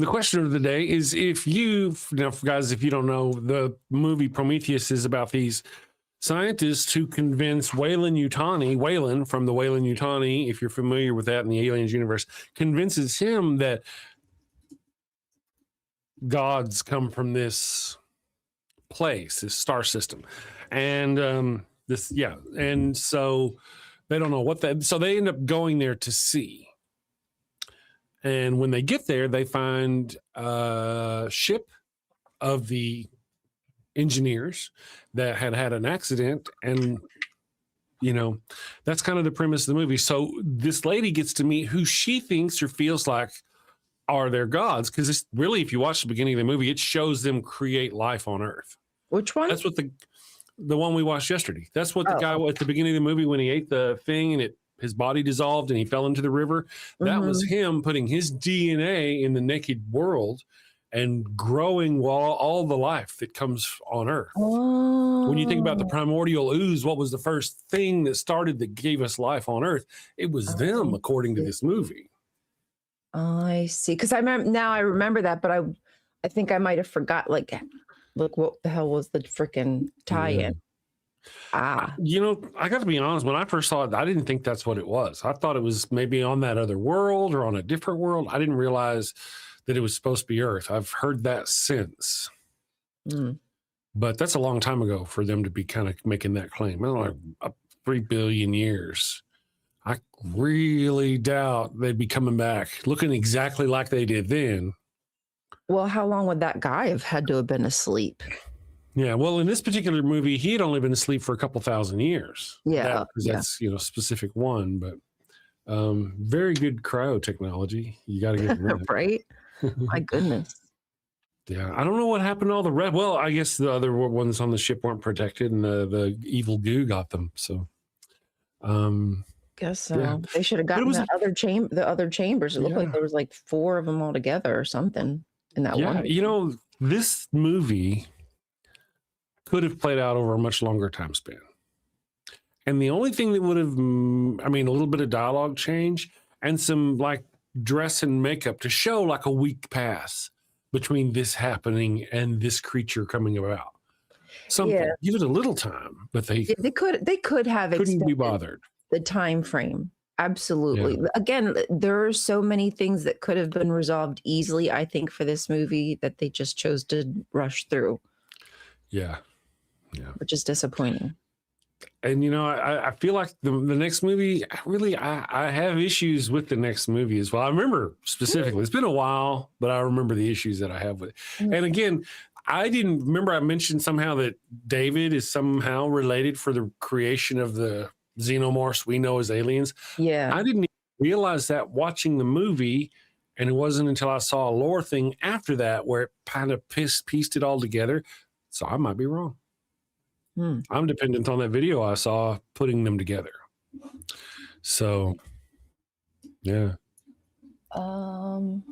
question of the day is, if you, now, guys, if you don't know, the movie Prometheus is about these scientists who convince Wayland from the Weyland-Yutani, if you're familiar with that in the Aliens universe, convinces him that gods come from this place, this star system. And and so they don't know what that, so they end up going there to see. And when they get there, they find a ship of the engineers that had an accident, and you know, that's kind of the premise of the movie. So this lady gets to meet who she thinks or feels like are their gods, because it's really, if you watch the beginning of the movie, it shows them create life on Earth. Which one? That's what the one we watched yesterday. That's what the guy at the beginning of the movie, when he ate the thing and his body dissolved and he fell into the river. That was him putting his DNA in the naked world and growing all the life that comes on Earth. Oh. When you think about the primordial ooze, what was the first thing that started that gave us life on Earth? It was them, according to this movie. I see. Because I remember that, but I think I might have forgot. Like what the hell was the freaking tie-in? You know, I got to be honest. When I first saw it, I didn't think that's what it was. I thought it was maybe on that other world or on a different world. I didn't realize that it was supposed to be Earth. I've heard that since. But that's a long time ago for them to be kind of making that claim. I don't know, 3 billion years. I really doubt they'd be coming back looking exactly like they did then. Well, how long would that guy have had to have been asleep? Yeah, well, in this particular movie, he had only been asleep for a couple thousand years. Yeah, that's specific one, but very good cryo technology. You got to get rid of it. Right? My goodness. Yeah, I don't know what happened to all the red. Well, I guess the other ones on the ship weren't protected, and the evil goo got them. So, guess so. Yeah. They should have gotten the other chambers. It looked like there was like 4 of them all together or something in that one. You know, this movie could have played out over a much longer time span. And the only thing that would have, I mean, a little bit of dialogue change and some like dress and makeup to show like a week pass between this happening and this creature coming about. Something. Give it a little time, but they could have couldn't be bothered. The time frame. Absolutely. Yeah. Again, there are so many things that could have been resolved easily, I think, for this movie that they just chose to rush through. Yeah. Which is disappointing. And you know, I feel like the next movie, I have issues with the next movie as well. I remember specifically, it's been a while, but I remember the issues that I have with it. And again, I didn't remember, I mentioned somehow that David is somehow related for the creation of the xenomorphs we know as aliens. Yeah. I didn't realize that watching the movie, and it wasn't until I saw a lore thing after that where it kind of pieced it all together. So I might be wrong. I'm dependent on that video I saw putting them together. So, yeah. I'm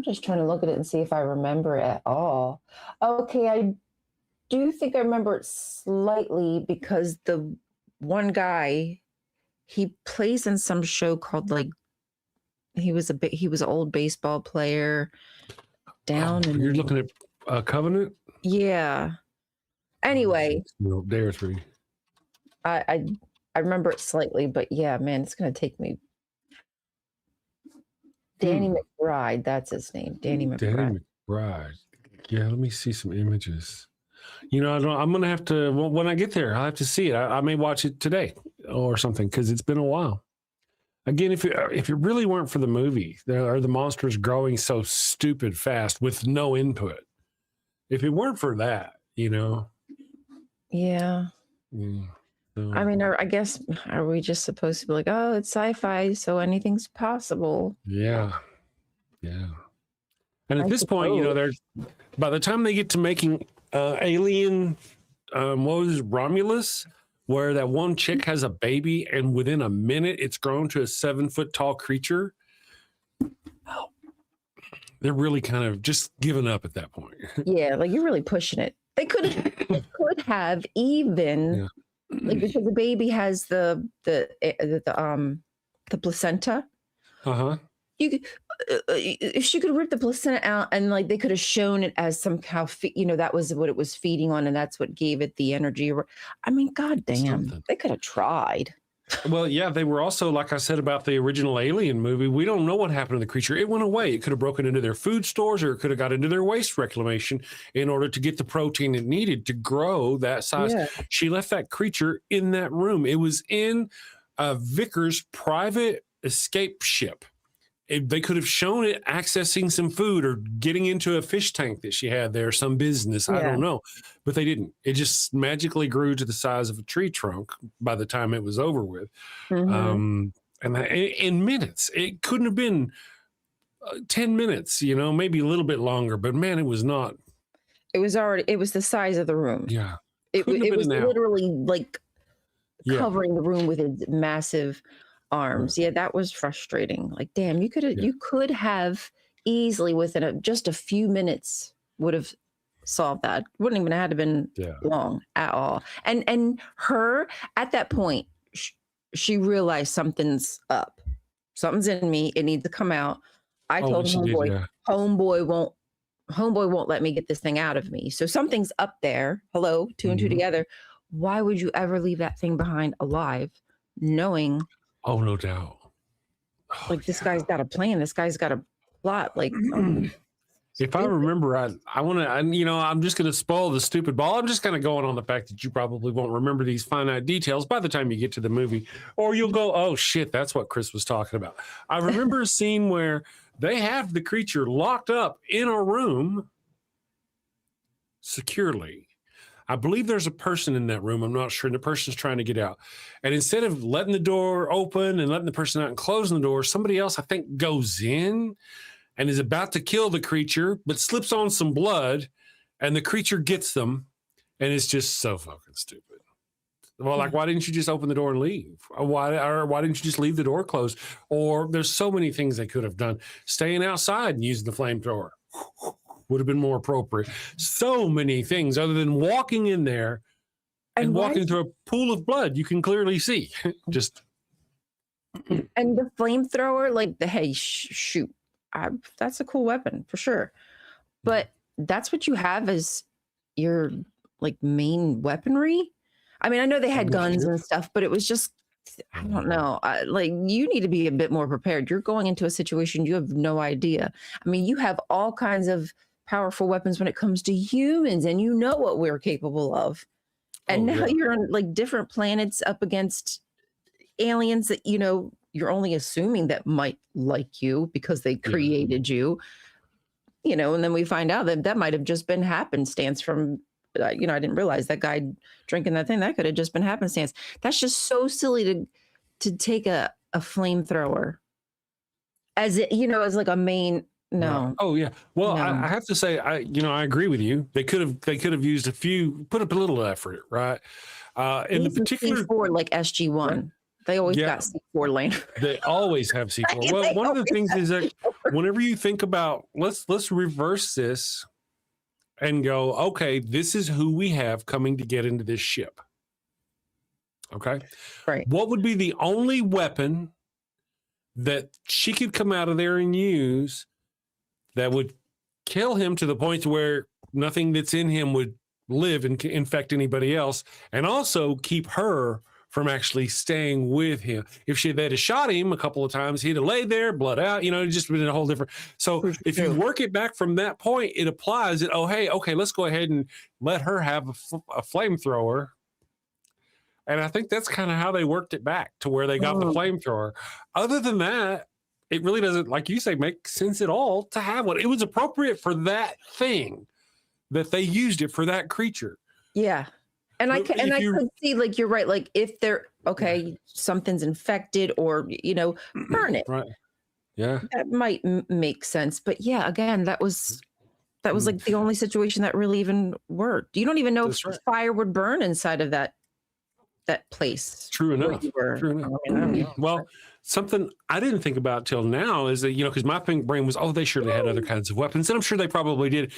just trying to look at it and see if I remember it at all. Okay, I do think I remember it slightly because the one guy, he plays in some show called like, he was an old baseball player down. You're looking at Covenant? Yeah. Anyway, Day or 3. I remember it slightly, but yeah, man, it's gonna take me Danny McBride, that's his name. Danny McBride. Danny McBride. Yeah, let me see some images. You know, I'm going to have to, well, when I get there, I'll have to see it. I may watch it today or something because it's been a while. Again, if it really weren't for the movie, there are the monsters growing so stupid fast with no input. If it weren't for that, you know. Yeah. So, I mean, I guess, are we just supposed to be like, oh, it's sci-fi, so anything's possible? yeah. And at I this point, you know, suppose. by the time they get to making Alien, what was it, Romulus, where that one chick has a baby and within a minute it's grown to a 7-foot tall creature. They're really kind of just giving up at that point. Yeah, like you're really pushing it. They could have even like, because the baby has the placenta. Uh-huh. You could, if she could rip the placenta out and like they could have shown it as somehow, you know, that was what it was feeding on and that's what gave it the energy. I mean, goddamn, they could have tried. Well, yeah, they were also, like I said about the original Alien movie, we don't know what happened to the creature. It went away. It could have broken into their food stores or it could have got into their waste reclamation in order to get the protein it needed to grow that size. Yeah. She left that creature in that room. It was in Vickers' private escape ship. They could have shown it accessing some food or getting into a fish tank that she had there, some business. I don't know. But they didn't. It just magically grew to the size of a tree trunk by the time it was over with. And in minutes, it couldn't have been 10 minutes, you know, maybe a little bit longer. But man, it was not. It was the size of the room. Yeah. It was literally like covering the room with its massive arms. Yeah, that was frustrating. Like, damn, you could have easily within just a few minutes would have solved that. Wouldn't even have had to been long at all. And her at that point, she realized something's up. Something's in me. It needs to come out. I told homeboy won't let me get this thing out of me. So something's up there. Hello, two and two together. Why would you ever leave that thing behind alive, knowing? Oh, no doubt. Like, this guy's got a plan. This guy's got a plot. Like, if I remember, I want to, you know, I'm just going to spoil the stupid ball. I'm just kind of going on the fact that you probably won't remember these finite details by the time you get to the movie, or you'll go, oh shit, that's what Chris was talking about. I remember a scene where they have the creature locked up in a room securely. I believe there's a person in that room. I'm not sure. And the person's trying to get out. And instead of letting the door open and letting the person out and closing the door, somebody else, I think, goes in and is about to kill the creature, but slips on some blood, and the creature gets them. And it's just so fucking stupid. Well, like, why didn't you just open the door and leave? Or why didn't you just leave the door closed? Or there's so many things they could have done. Staying outside and using the flamethrower would have been more appropriate. So many things other than walking in there and walking through a pool of blood you can clearly see. Just. And the flamethrower, like shoot, that's a cool weapon for sure. But that's what you have as your like main weaponry. I mean, I know they had guns and stuff, but it was just, I don't know. Like, you need to be a bit more prepared. You're going into a situation you have no idea. I mean, you have all kinds of powerful weapons when it comes to humans, and you know what we're capable of. And now you're on like different planets up against aliens that, you know, you're only assuming that might like you because they created you, you know, and then we find out that might have just been happenstance from, you know, I didn't realize that guy drinking that thing, that could have just been happenstance. That's just so silly to take a flamethrower as it, you know, as like a main. No. Oh yeah. Well, no. I have to say, I agree with you. They could have used put up a little effort, right? In the particular C4, like SG1, they always got C4 lane. They always have C4. Well, one of the things is that whenever you think about, let's reverse this and go, okay, this is who we have coming to get into this ship. Okay. Right. What would be the only weapon that she could come out of there and use that would kill him to the point where nothing that's in him would live and infect anybody else, and also keep her from actually staying with him. If they'd have shot him a couple of times, he'd have laid there, blood out, you know, it'd just been a whole different. So if you work it back from that point, it applies that, oh, hey, okay, let's go ahead and let her have a flamethrower. And I think that's kind of how they worked it back to where they got the flamethrower. Other than that, it really doesn't, like you say, make sense at all to have one. It was appropriate for that thing that they used it for that creature. Yeah. And I could see, like, you're right. Like, if they're something's infected or, you know, burn it. Right. Yeah. That might make sense. But yeah, again, that was like the only situation that really even worked. You don't even know if fire would burn inside of that place. True enough. True enough. Well, something I didn't think about till now is that, you know, because my brain was, they surely had other kinds of weapons. And I'm sure they probably did.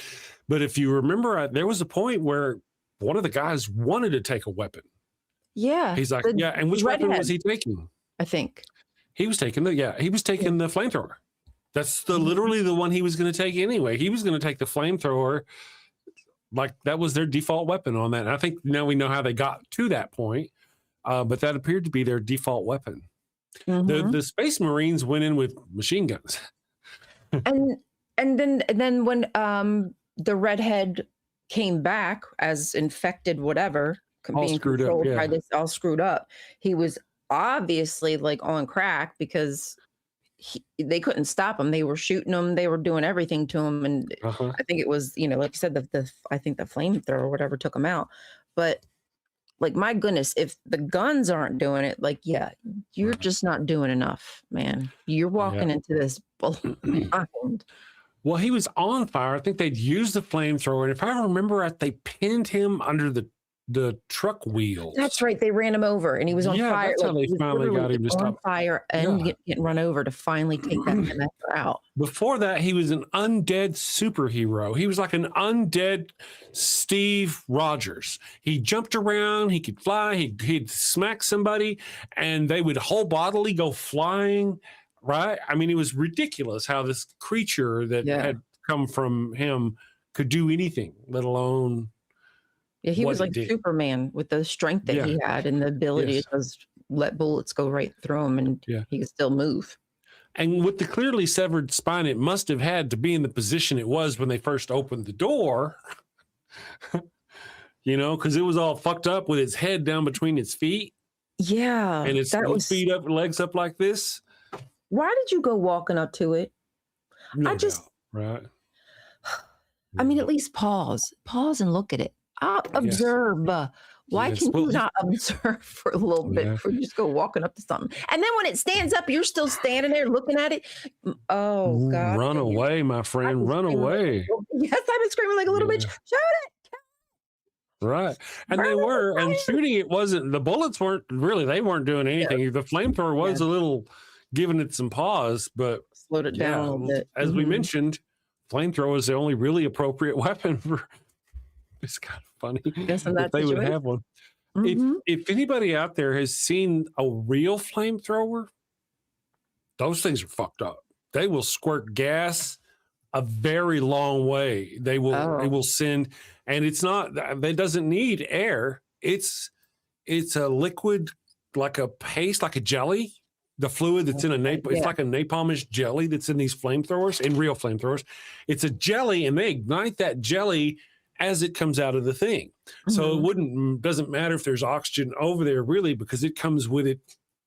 But if you remember, there was a point where one of the guys wanted to take a weapon. Yeah. He's like, and which weapon was he taking? I think he was taking the flamethrower. That's literally the one he was going to take anyway. He was going to take the flamethrower. Like, that was their default weapon on that. And I think now we know how they got to that point. But that appeared to be their default weapon. The Space Marines went in with machine guns. and then when the redhead came back as infected, whatever, being controlled by this, all screwed up, he was obviously like on crack because they couldn't stop him. They were shooting him. They were doing everything to him. And I think it was, you know, like you said, I think the flamethrower or whatever took him out. But like, my goodness, if the guns aren't doing it, like, you're just not doing enough, man. You're walking into this blind. Well, he was on fire. I think they'd used the flamethrower. And if I remember right, they pinned him under the truck wheels. That's right. They ran him over and he was on fire. That's how they finally got him to stop. On fire and getting run over to finally take that connector out. Before that, he was an undead superhero. He was like an undead Steve Rogers. He jumped around. He could fly. He'd smack somebody and they would whole bodily go flying. Right. I mean, it was ridiculous how this creature that had come from him could do anything, let alone. Yeah, he was like Superman with the strength that he had and the ability to just let bullets go right through him and he could still move. And with the clearly severed spine, it must have had to be in the position it was when they first opened the door, you know, because it was all fucked up with its head down between its feet. Yeah. And its feet up, legs up like this. Why did you go walking up to it? No doubt, right. I mean, at least pause and look at it. Observe. Why can you not observe for a little bit before you just go walking up to something? And then when it stands up, you're still standing there looking at it. Oh, God. Run away, my friend. Run away. Yes, I've been screaming like a little bitch. Shoot it. Right. And they were. And shooting it wasn't, the bullets weren't really, they weren't doing anything. Yeah. The flamethrower was a little giving it some pause, but slowed it down a little bit. As we mentioned, flamethrower is the only really appropriate weapon for. It's kind of funny that they would have one. If anybody out there has seen a real flamethrower, those things are fucked up. They will squirt gas a very long way. They will send, and it's not. It doesn't need air. It's a liquid, like a paste, like a jelly. The fluid that's in it's like a napalmish jelly that's in these flamethrowers, in real flamethrowers. It's a jelly, and they ignite that jelly as it comes out of the thing. So it doesn't matter if there's oxygen over there really, because it comes with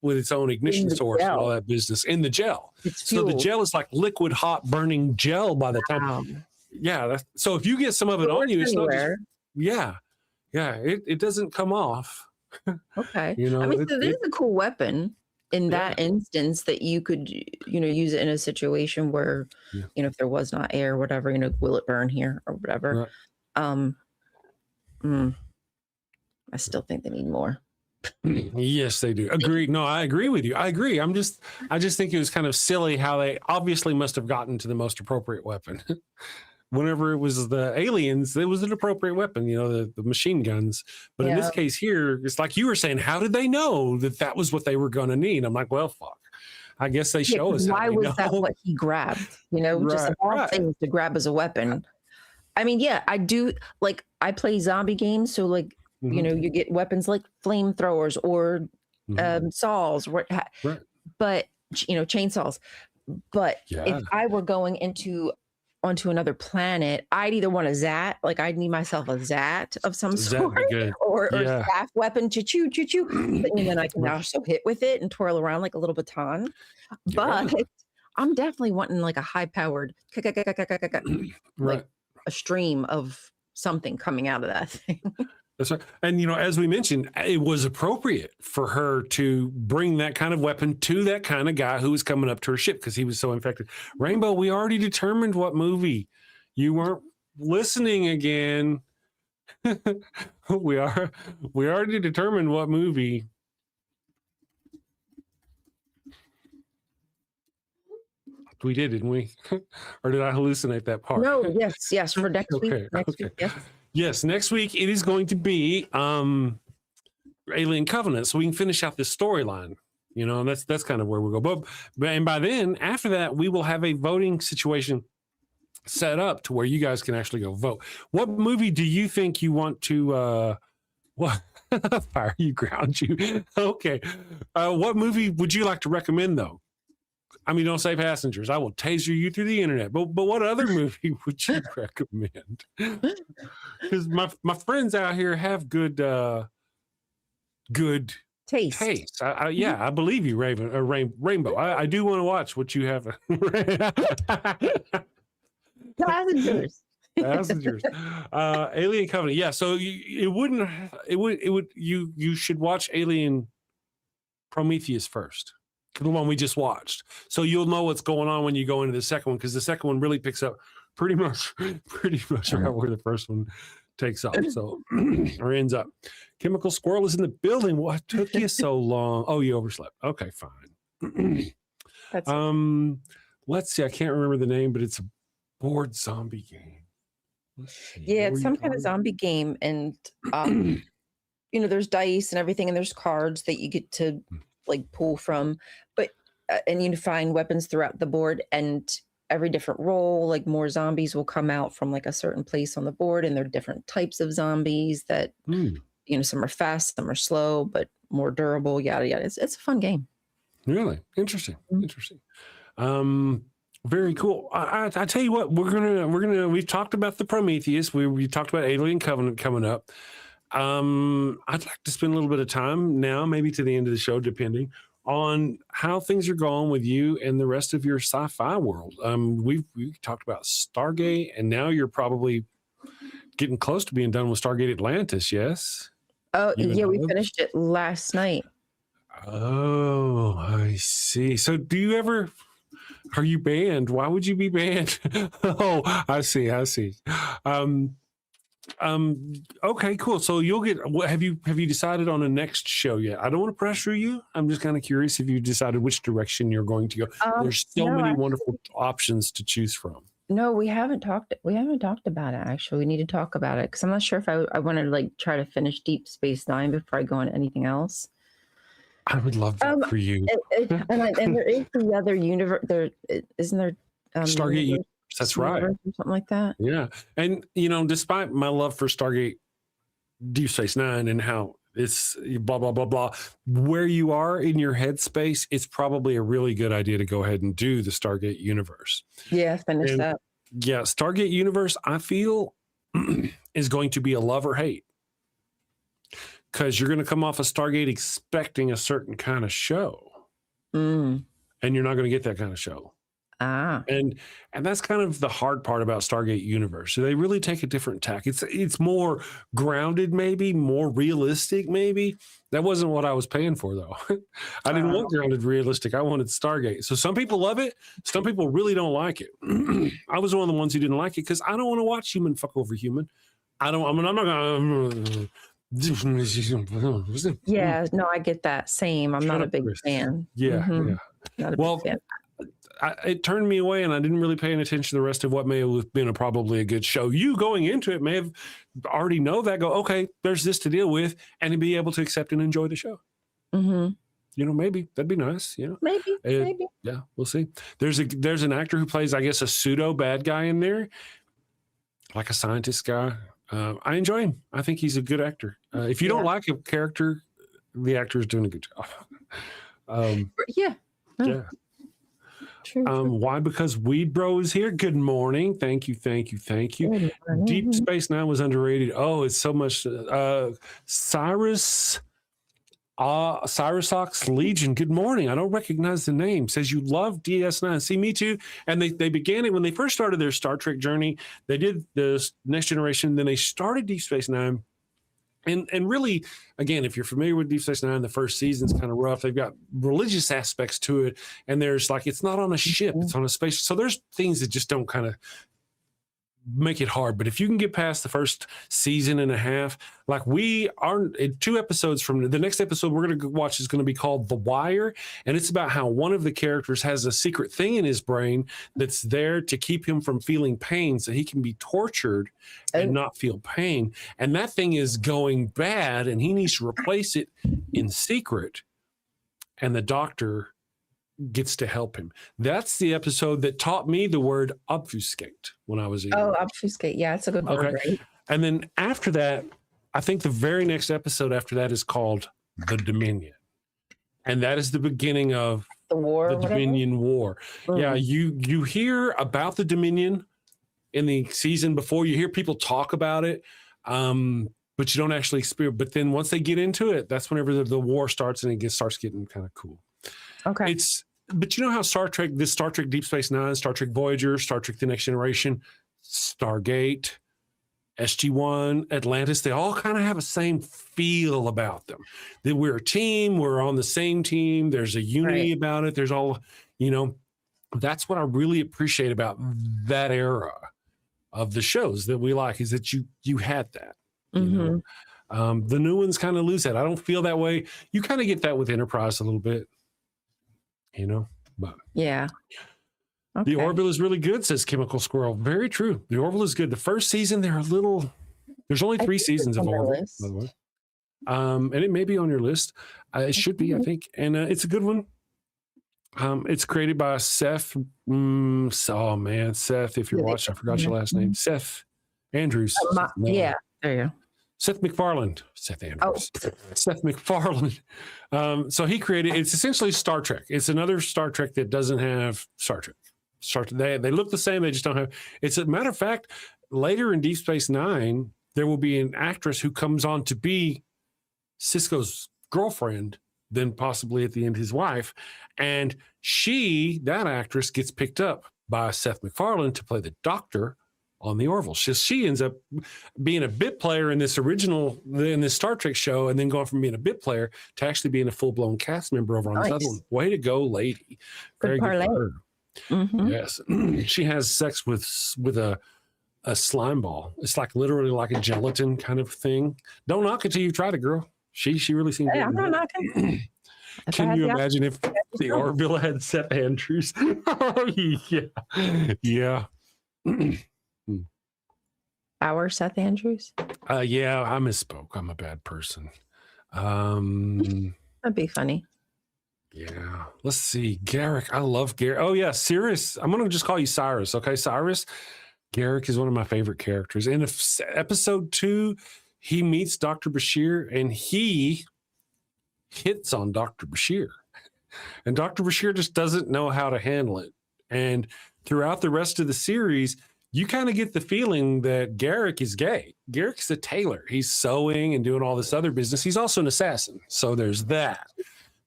its own ignition source and all that business in the gel. So the gel is like liquid hot burning gel by the time. Yeah. So if you get some of it on you, it's not just, it doesn't come off. Okay. You know, I mean, so this is a cool weapon in that instance that you could, you know, use it in a situation where, you know, if there was not air or whatever, you know, will it burn here or whatever. Right. I still think they need more. Yes, they do. Agreed. No, I agree with you. I agree. I just think it was kind of silly how they obviously must have gotten to the most appropriate weapon. Whenever it was the aliens, it was an appropriate weapon, you know, the machine guns. But in this case here, it's like you were saying, how did they know that was what they were going to need? I'm like, well, fuck. I guess they show us. Why was that what he grabbed? You know, just all things to grab as a weapon. I mean, I do, like, I play zombie games, so, like, you know, you get weapons like flamethrowers or saws, Right. but chainsaws. But Yeah. if I were going onto another planet, I'd either want a zat, like I'd need myself a zat of some That'd sort, be good. or Yeah. staff weapon, choo choo choo, and then I can also hit with it and twirl around like a little baton. But I'm definitely wanting like a high powered, Right. a stream of something coming out of that thing. That's right. And, as we mentioned, it was appropriate for her to bring that kind of weapon to that kind of guy who was coming up to her ship because he was so infected. Rainbow, we already determined what movie. You weren't listening again. We already determined what movie. We did, didn't we? Or did I hallucinate that part? No, yes, for next week. Next week, yes. Yes, next week it is going to be Alien Covenant, so we can finish out this storyline. And that's kind of where we'll go. But and by then, after that, we will have a voting situation set up to where you guys can actually go vote. What movie do you think you want to? What fire you ground you? Okay, what movie would you like to recommend though? I mean, don't say Passengers. I will taser you through the internet. But what other movie would you recommend? Because my friends out here have good taste. I believe you, Rainbow. I do want to watch what you have. Passengers. Passengers. Alien Covenant. Yeah. So you should watch Alien Prometheus first. The one we just watched, so you'll know what's going on when you go into the second one, because the second one really picks up pretty much around where the first one takes off, so or ends up. Chemical Squirrel is in the building. What took you so long? Oh, you overslept. Okay, fine. Let's see. I can't remember the name, but it's a board zombie game. Yeah, it's some kind of zombie game, and there's dice and everything, and there's cards that you get to like pull from, but and you find weapons throughout the board, and every different roll, like more zombies will come out from like a certain place on the board, and there are different types of zombies that some are fast, some are slow, but more durable, yada yada. It's a fun game. Really interesting. Very cool. I tell you what, we've talked about the Prometheus, we talked about Alien Covenant coming up. I'd like to spend a little bit of time now, maybe to the end of the show, depending on how things are going with you and the rest of your sci-fi world. We talked about Stargate, and now you're probably getting close to being done with Stargate Atlantis. Yes. Oh, yeah, we finished it last night. Oh, I see. So are you banned? Why would you be banned? Oh, I see. Okay, cool. So you'll get. Have you decided on a next show yet? I don't want to pressure you. I'm just kind of curious if you decided which direction you're going to go. There's so many wonderful options to choose from. No, we haven't talked about it. Actually, we need to talk about it because I'm not sure if I want to like try to finish Deep Space Nine before I go on anything else. I would love that for you. And there is the other universe. There isn't there. Stargate Universe. That's right. Or something like that. Yeah. And, despite my love for Stargate Deep Space Nine and how it's blah, blah, blah, blah, where you are in your headspace, it's probably a really good idea to go ahead and do the Stargate Universe. Yeah, finish that. Yeah. Stargate Universe, I feel, is going to be a love or hate. Because you're going to come off of Stargate expecting a certain kind of show. And you're not going to get that kind of show. And that's kind of the hard part about Stargate Universe. So they really take a different tack. It's more grounded, maybe more realistic, maybe. That wasn't what I was paying for, though. I didn't want grounded, realistic. I wanted Stargate. So some people love it. Some people really don't like it. I was one of the ones who didn't like it because I don't want to watch human fuck over human. I'm not gonna. Yeah, no, I get that. Same. I'm not a big fan. Yeah. Not a big fan. It turned me away, and I didn't really pay any attention to the rest of what may have been probably a good show. You going into it may have already know that. Go, okay, there's this to deal with, and be able to accept and enjoy the show. Maybe that'd be nice. Maybe. Yeah, we'll see. There's an actor who plays, I guess, a pseudo bad guy in there, like a scientist guy. I enjoy him. I think he's a good actor. If you don't like a character, the actor is doing a good job. Yeah. No, Yeah. True. Why? Because Weed Bro is here. Good morning. Thank you. Good morning. Deep Space Nine was underrated. Oh, it's so much. Cyrus Ox Legion. Good morning. I don't recognize the name. Says you love DS9. See, me too. And they began it when they first started their Star Trek journey. They did the Next Generation. Then they started Deep Space Nine. And really, again, if you're familiar with Deep Space Nine, the first season's kind of rough. They've got religious aspects to it, and there's like it's not on a ship; it's on a space. So there's things that just don't kind of make it hard. But if you can get past the first season and a half, like we are in 2 episodes from the next episode we're going to watch is going to be called The Wire, and it's about how one of the characters has a secret thing in his brain that's there to keep him from feeling pain, so he can be tortured and not feel pain. And that thing is going bad, and he needs to replace it in secret. And the doctor gets to help him. That's the episode that taught me the word obfuscate when I was a Oh, obfuscate. Yeah, it's a good word, right? And then after that, I think the very next episode after that is called The Dominion. And that is the beginning of The war. the or whatever? Dominion War. Yeah, you hear about the Dominion in the season before. You hear people talk about it, but you don't actually experience. But then once they get into it, that's whenever the war starts, and it starts getting kind of cool. Okay. But you know how Star Trek Deep Space Nine, Star Trek Voyager, Star Trek The Next Generation, Stargate, SG-1, Atlantis, they all kind of have a same feel about them. That we're a team, we're on the same team, there's a unity about it, there's all, that's what I really appreciate about that era of the shows that we like, is that you had that. You know? The new ones kind of lose that. I don't feel that way. You kind of get that with Enterprise a little bit. But Yeah. The Orville is really good, says Chemical Squirrel. Very true. The Orville is good. The first season, there's only 3 seasons of Orville, by the way. And it may be on your list. It should be, I think. And it's a good one. It's created by Seth. Oh man, Seth, if you're watching, I forgot your last name. Seth Andrews. Yeah, there you go. Seth MacFarlane. Seth Andrews. Seth MacFarlane. So he created, it's essentially Star Trek. It's another Star Trek that doesn't have Star Trek. They look the same, they just don't have. It's a matter of fact, later in Deep Space Nine, there will be an actress who comes on to be Sisko's girlfriend, then possibly at the end his wife. And that actress gets picked up by Seth MacFarlane to play the Doctor on the Orville. She ends up being a bit player in this Star Trek show, and then going from being a bit player to actually being a full-blown cast member over on this other one. Way to go, lady. Very good for her. Yes. She has sex with a slime ball. It's like literally like a gelatin kind of thing. Don't knock it till you tried it, girl. She really seems good. I'm not knocking. Can you imagine if the Orville had Seth Andrews? Oh, yeah. Our Seth Andrews? Yeah, I misspoke. I'm a bad person. That'd be funny. Yeah. Let's see. Garrick. I love Garrick. Oh, yeah. Cyrus. I'm going to just call you Cyrus. Okay. Cyrus. Garrick is one of my favorite characters. In episode 2, he meets Dr. Bashir and he hits on Dr. Bashir. And Dr. Bashir just doesn't know how to handle it. And throughout the rest of the series, you kind of get the feeling that Garrick is gay. Garrick's a tailor. He's sewing and doing all this other business. He's also an assassin. So there's that.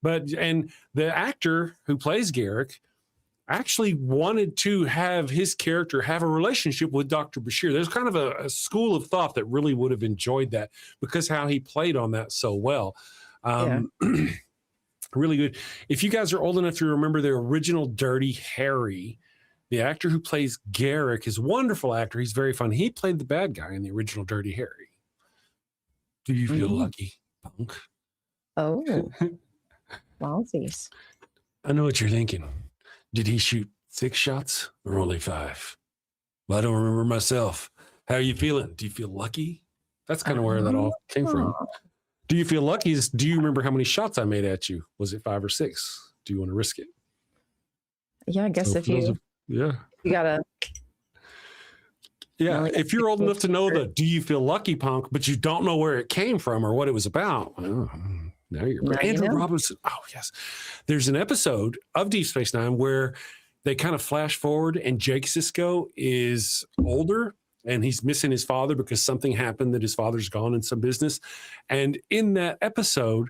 And the actor who plays Garrick actually wanted to have his character have a relationship with Dr. Bashir. There's kind of a school of thought that really would have enjoyed that because how he played on that so well. Really good. If you guys are old enough to remember the original Dirty Harry, the actor who plays Garrick is a wonderful actor. He's very fun. He played the bad guy in the original Dirty Harry. Do you feel lucky, punk? Oh, wowsies. I know what you're thinking. Did he shoot 6 shots or only 5? Well, I don't remember myself. How are you feeling? Do you feel lucky? That's kind of where that all came from. Do you feel lucky? Do you remember how many shots I made at you? Was it 5 or 6? Do you want to risk it? Yeah, I guess you gotta. Yeah, if you're old enough to know the "do you feel lucky" punk, but you don't know where it came from or what it was about, Now you're Now you Andrew know. Robinson. Oh, yes. There's an episode of Deep Space Nine where they kind of flash forward and Jake Sisko is older and he's missing his father because something happened that his father's gone in some business. And in that episode,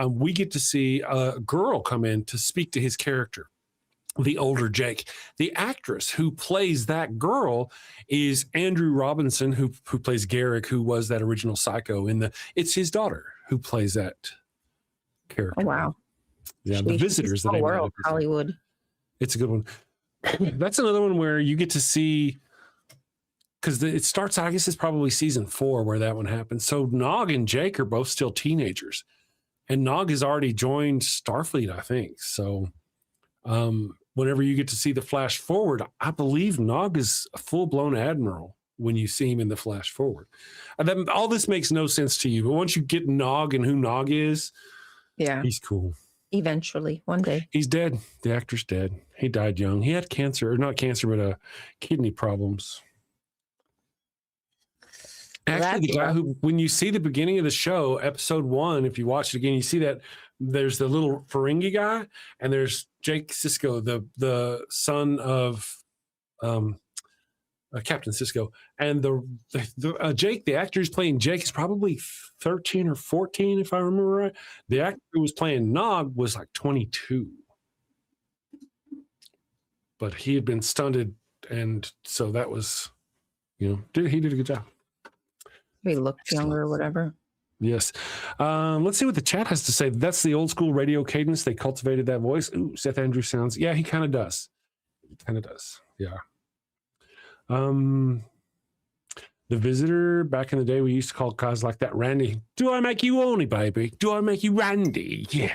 we get to see a girl come in to speak to his character, the older Jake. The actress who plays that girl is Andrew Robinson, who plays Garrick, who was that original Psycho it's his daughter who plays that character. Oh, wow. Yeah, She's The Visitors. The small name of that world, episode. Hollywood. It's a good one. That's another one where you get to see, because it starts, I guess it's probably season 4 where that one happens. So Nog and Jake are both still teenagers. And Nog has already joined Starfleet, I think. So whenever you get to see the flash forward, I believe Nog is a full-blown admiral when you see him in the flash forward. And then all this makes no sense to you. But once you get Nog and who Nog is, Yeah. he's cool. Eventually, one day. He's dead. The actor's dead. He died young. He had cancer, or not cancer, but kidney problems. Actually, the guy who, when you see the beginning of the show, episode 1, if you watch it again, you see that there's the little Ferengi guy, and there's Jake Sisko, the son of Captain Sisko, and the Jake, the actor who's playing Jake, is probably 13 or 14, if I remember right. The actor who was playing Nog was like 22, but he had been stunted, and so that was, he did a good job. He looked younger or whatever. Yes. Let's see what the chat has to say. That's the old school radio cadence. They cultivated that voice. Ooh, Seth Andrews sounds. Yeah, he kind of does. He kind of does. Yeah. The Visitor, back in the day, we used to call guys like that Randy. Do I make you Oni, baby? Do I make you Randy? Yeah.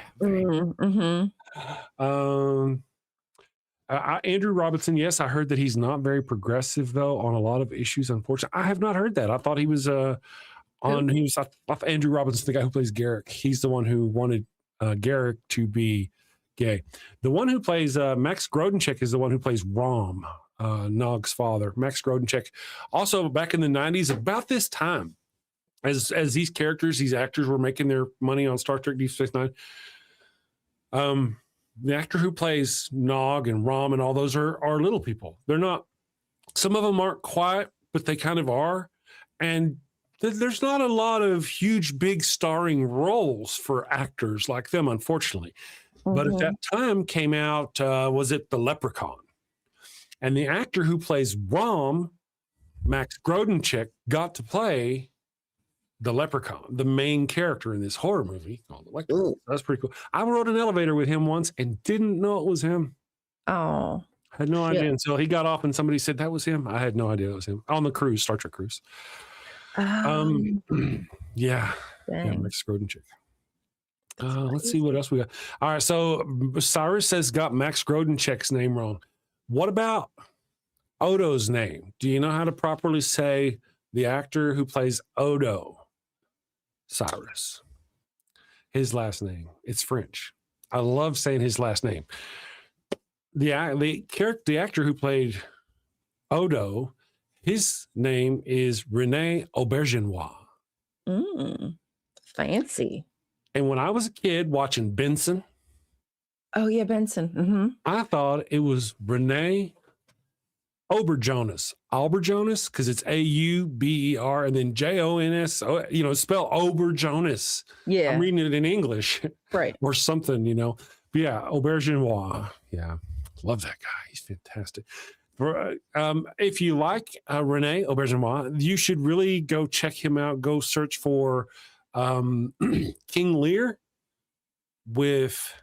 Andrew Robinson, yes, I heard that he's not very progressive, though, on a lot of issues, unfortunately. I have not heard that. I thought he was Andrew Robinson, the guy who plays Garrick. He's the one who wanted Garrick to be gay. The one who plays Max Grodenchik is the one who plays Rom, Nog's father. Max Grodenchik, also back in the 90s, about this time, as these characters, these actors were making their money on Star Trek Deep Space Nine. The actor who plays Nog and Rom and all those are little people. They're not, some of them aren't quiet, but they kind of are. And there's not a lot of huge, big starring roles for actors like them, unfortunately. But at that time came out, was it The Leprechaun? And the actor who plays Rom, Max Grodenchik, got to play the Leprechaun, the main character in this horror movie called The Leprechaun. That's pretty cool. I rode an elevator with him once and didn't know it was him. Oh. Had no idea until he got off and somebody said that was him. I had no idea it was him. On the cruise, Star Trek cruise. Yeah. Max Grodenchik. Let's see what else we got. All right, so Cyrus says got Max Grodenchik's name wrong. What about Odo's name? Do you know how to properly say the actor who plays Odo? Cyrus. His last name. It's French. I love saying his last name. The actor who played Odo, his name is Rene Aubergenois. Fancy. And when I was a kid watching Benson, oh yeah, Benson. I thought it was Rene Auberjonas. Auberjonas, because it's Auber and then Jones. Spell Auberjonas. Yeah. I'm reading it in English. Right. Or something, But yeah, Aubergenois. Yeah. Love that guy. He's fantastic. If you like Rene Aubergenois, you should really go check him out. Go search for King Lear with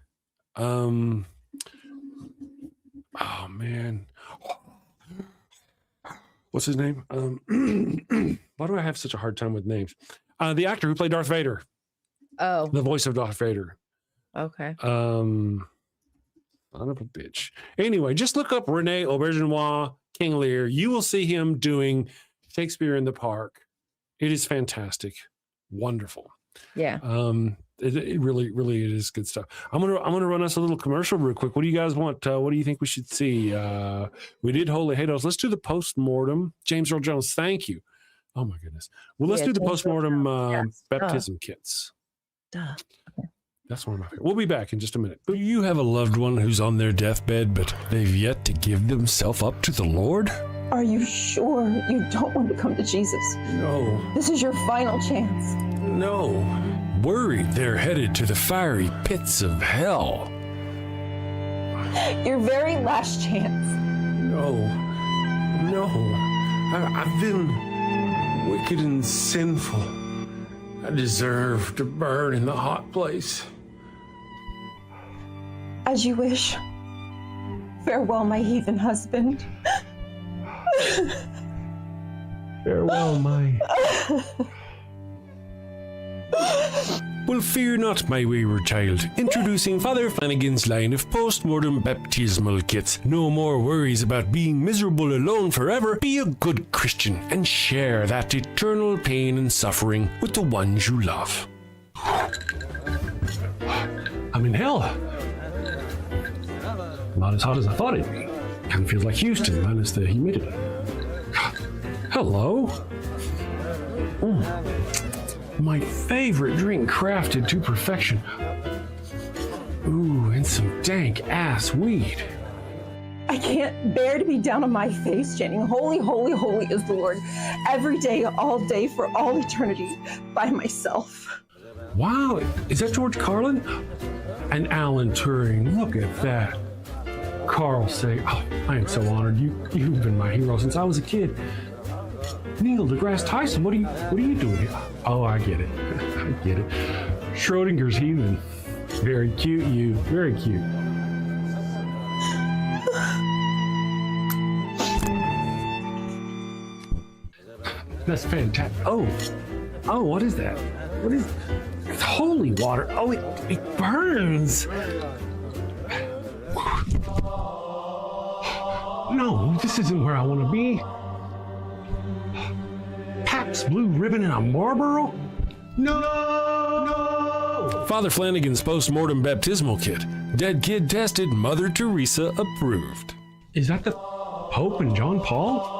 oh man, what's his name? Why do I have such a hard time with names? The actor who played Darth Vader. Oh, the voice of Darth Vader. Okay. Son of a bitch. Anyway, just look up Rene Aubergenois, King Lear. You will see him doing Shakespeare in the Park. It is fantastic. Wonderful. Yeah. It really, really it is good stuff. I'm gonna run us a little commercial real quick. What do you guys want? What do you think we should see? We did Holy Hados. Let's do the post-mortem. James Earl Jones, thank you. Oh my goodness. Well, let's do the post-mortem baptism kits. Duh. Okay. That's one of my favorites. We'll be back in just a minute. You have a loved one who's on their deathbed, but they've yet to give themselves up to the Lord? Are you sure you don't want to come to Jesus? No. This is your final chance. No. Worried they're headed to the fiery pits of hell. Your very last chance. No. I've been wicked and sinful. I deserve to burn in the hot place. As you wish. Farewell, my heathen husband. Farewell, my... Well, fear not, my wayward child. Introducing Father Flanagan's line of post-mortem baptismal kits. No more worries about being miserable alone forever. Be a good Christian and share that eternal pain and suffering with the ones you love. I'm in hell. Not as hot as I thought it'd be. Kind of feels like Houston, minus the humidity. Hello. My favorite drink crafted to perfection. Ooh, and some dank ass weed. I can't bear to be down on my face chanting, holy, holy, holy is the Lord, every day, all day, for all eternity, by myself. Wow, is that George Carlin? And Alan Turing, look at that. Carl Sagan, oh, I am so honored. You've been my hero since I was a kid. Neil deGrasse Tyson, what are you doing here? Oh, I get it. I get it. Schrodinger's heathen. Very cute, you. Very cute. That's fantastic. Oh, what is that? What is? It's holy water. Oh, it burns. No, this isn't where I want to be. Pabst Blue Ribbon and a Marlboro? No! Father Flanagan's post-mortem baptismal kit. Dead kid tested, Mother Teresa approved. Is that the Pope and John Paul?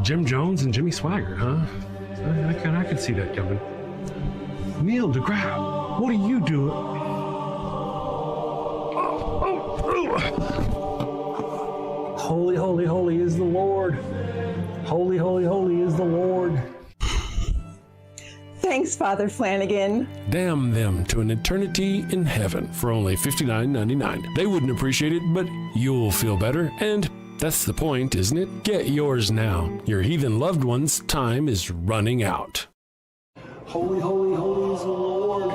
Jim Jones and Jimmy Swaggart, huh? I can see that coming. Neil deGrasse, what are you doing? Holy, holy, holy is the Lord. Holy, holy, holy is the Lord. Thanks, Father Flanagan. Damn them to an eternity in heaven for only $59.99. They wouldn't appreciate it, but you'll feel better, and that's the point, isn't it? Get yours now. Your heathen loved one's time is running out. Holy, holy, holy is the Lord.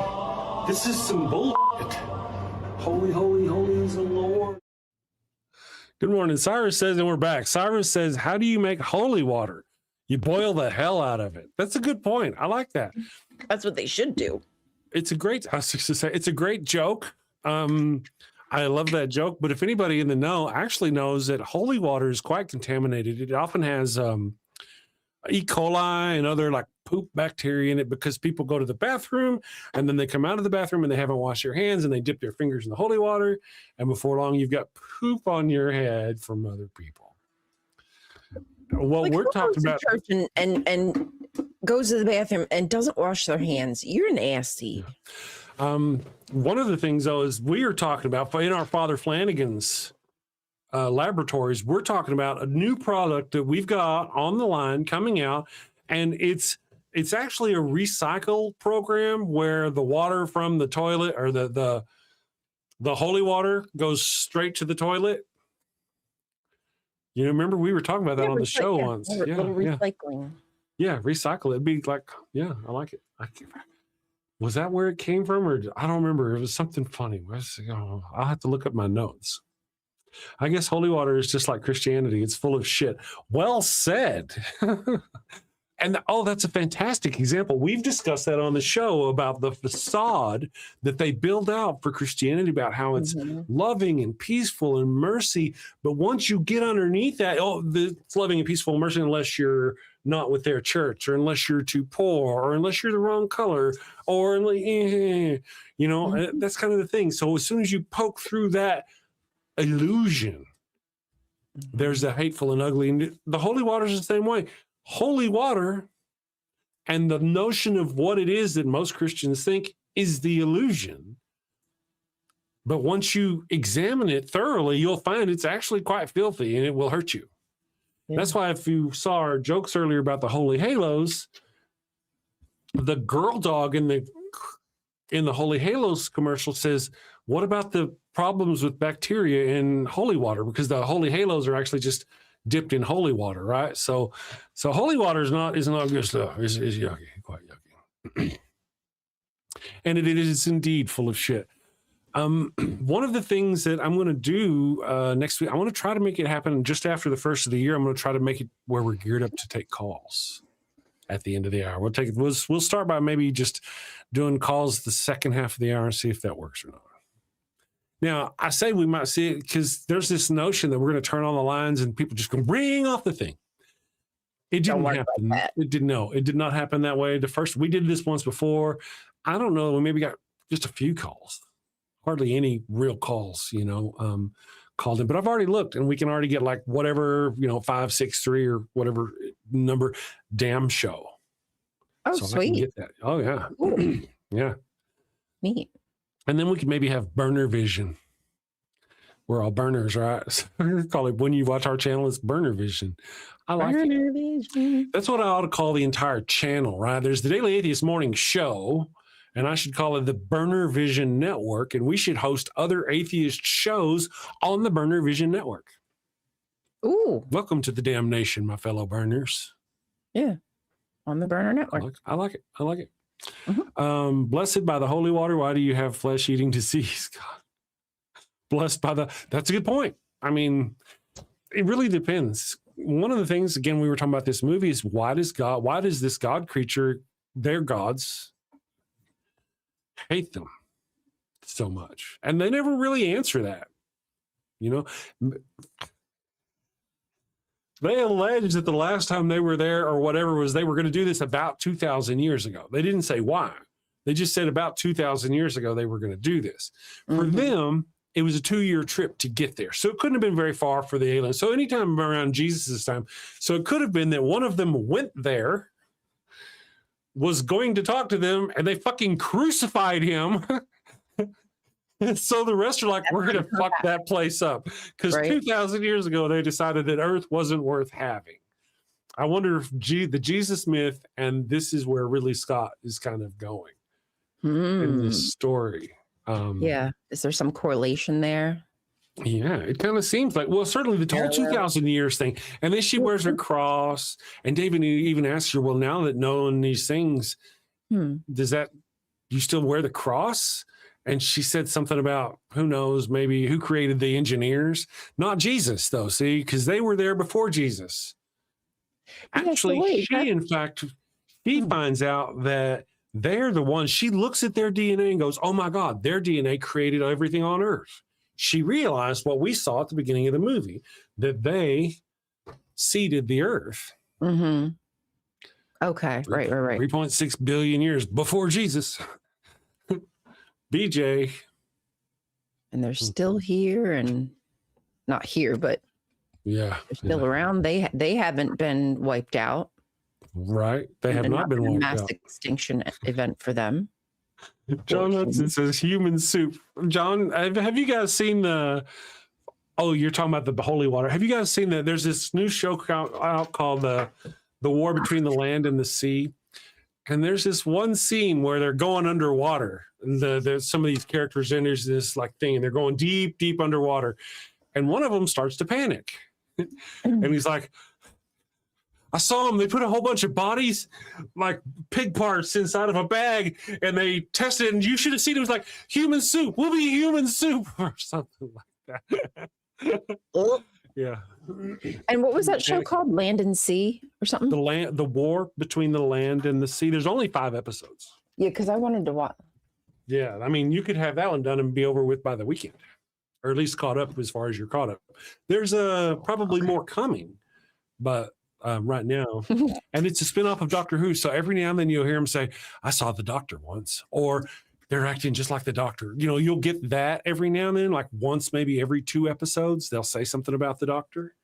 This is some bullshit. Holy, holy, holy is the Lord. Good morning. Cyrus says, and we're back. Cyrus says, how do you make holy water? You boil the hell out of it. That's a good point. I like that. That's what they should do. It's a great, I was just to say, it's a great joke. I love that joke. But if anybody in the know actually knows that holy water is quite contaminated, it often has E. coli and other like poop bacteria in it because people go to the bathroom and then they come out of the bathroom and they haven't washed their hands and they dip their fingers in the holy water. And before long, you've got poop on your head from other people. Well, like, we're talking about church and goes to the bathroom and doesn't wash their hands. You're nasty. one of the things though is we are talking about in our Father Flanagan's laboratories, we're talking about a new product that we've got on the line coming out, and it's actually a recycle program where the water from the toilet or the holy water goes straight to the toilet. You know, remember we were talking about that on the show once. Little recycling. Yeah, recycle. It'd be like, yeah, I like it. Was that where it came from, or I don't remember. It was something funny. I'll have to look up my notes. I guess holy water is just like Christianity. It's full of shit. Well said. And that's a fantastic example. We've discussed that on the show about the facade that they build out for Christianity, about how it's loving and peaceful and mercy. But once you get underneath that, it's loving and peaceful and mercy unless you're not with their church, or unless you're too poor, or unless you're the wrong color, or that's kind of the thing. So as soon as you poke through that illusion, there's the hateful and ugly. And the holy water is the same way. Holy water and the notion of what it is that most Christians think is the illusion. But once you examine it thoroughly, you'll find it's actually quite filthy and it will hurt you. Yeah. That's why if you saw our jokes earlier about the holy halos, the girl dog in the holy halos commercial says, what about the problems with bacteria in holy water? Because the holy halos are actually just dipped in holy water, right? So holy water is not good stuff. It's yucky, quite yucky. And it is indeed full of shit. One of the things that I'm going to do next week, I want to try to make it happen just after the first of the year. I'm going to try to make it where we're geared up to take calls at the end of the hour. We'll start by maybe just doing calls the second half of the hour and see if that works or not. Now, I say we might see it because there's this notion that we're going to turn on the lines and people just go ring off the thing. It didn't happen. It did not happen that way. We did this once before. I don't know. We maybe got just a few calls. Hardly any real calls, called in. But I've already looked, and we can already get like whatever, 563 or whatever number damn show. Oh, so sweet. I can get that. Oh, yeah. Yeah. Neat. And then we could maybe have burner vision. We're all burners, right? Call it when you watch our channel, it's burner vision. I like Burner it. vision. That's what I ought to call the entire channel, right? There's the Daily Atheist Morning Show. And I should call it the Burner Vision Network. And we should host other atheist shows on the Burner Vision Network. Ooh. Welcome to the damnation, my fellow burners. Yeah. On the Burner Network. I like it. Mm-hmm. Blessed by the holy water, why do you have flesh-eating disease? God. Blessed by that's a good point. I mean, it really depends. One of the things, again, we were talking about this movie is why does this God creature, their gods, hate them so much? And they never really answer that. They allege that the last time they were there or whatever was they were going to do this about 2,000 years ago. They didn't say why. They just said about 2,000 years ago they were going to do this. For them, it was a 2-year trip to get there. So it couldn't have been very far for the aliens. So anytime around Jesus' time. So it could have been that one of them went there, was going to talk to them, and they fucking crucified him. So the rest are like, we're going to fuck that place up. Because 2,000 years ago, they decided that Earth wasn't worth having. I wonder if the Jesus myth, and this is where Ridley Scott is kind of going in this story. Yeah. Is there some correlation there? Yeah, it kind of seems like, well, certainly the whole 2,000 years thing. And then she wears her cross. And David even asks her, well, now that knowing these things, does that, you still wear the cross? And she said something about, who knows, maybe who created the engineers? Not Jesus, though, see, because they were there before Jesus. Actually, she finds out that they're the ones, she looks at their DNA and goes, oh my God, their DNA created everything on Earth. She realized what we saw at the beginning of the movie, that they seeded the Earth. Mm-hmm. Okay, right. 3.6 billion years before Jesus. BJ. And they're still here, and not here, but they're still around. They haven't been wiped out. Right. They have not been wiped mass out. Extinction event for them. John Hudson says human soup. John, have you guys seen you're talking about the holy water. Have you guys seen that? There's this new show out called the War Between the Land and the Sea. And there's this one scene where they're going underwater. There's some of these characters in, there's this like thing, and they're going deep, deep underwater. And one of them starts to panic. And he's like, I saw them. They put a whole bunch of bodies, like pig parts, inside of a bag, and they tested it. And you should have seen it. It was like human soup. We'll be human soup, or something like that. Yeah. And what was that show called? Land and Sea or something? The War Between the Land and the Sea. There's only 5 episodes. Yeah, because I wanted to watch. Yeah, I mean, you could have that one done and be over with by the weekend, or at least caught up as far as you're caught up. There's probably more coming, but right now, and it's a spinoff of Doctor Who. So every now and then you'll hear him say, I saw the Doctor once, or they're acting just like the Doctor. You'll get that every now and then, like once, maybe every 2 episodes, they'll say something about the Doctor.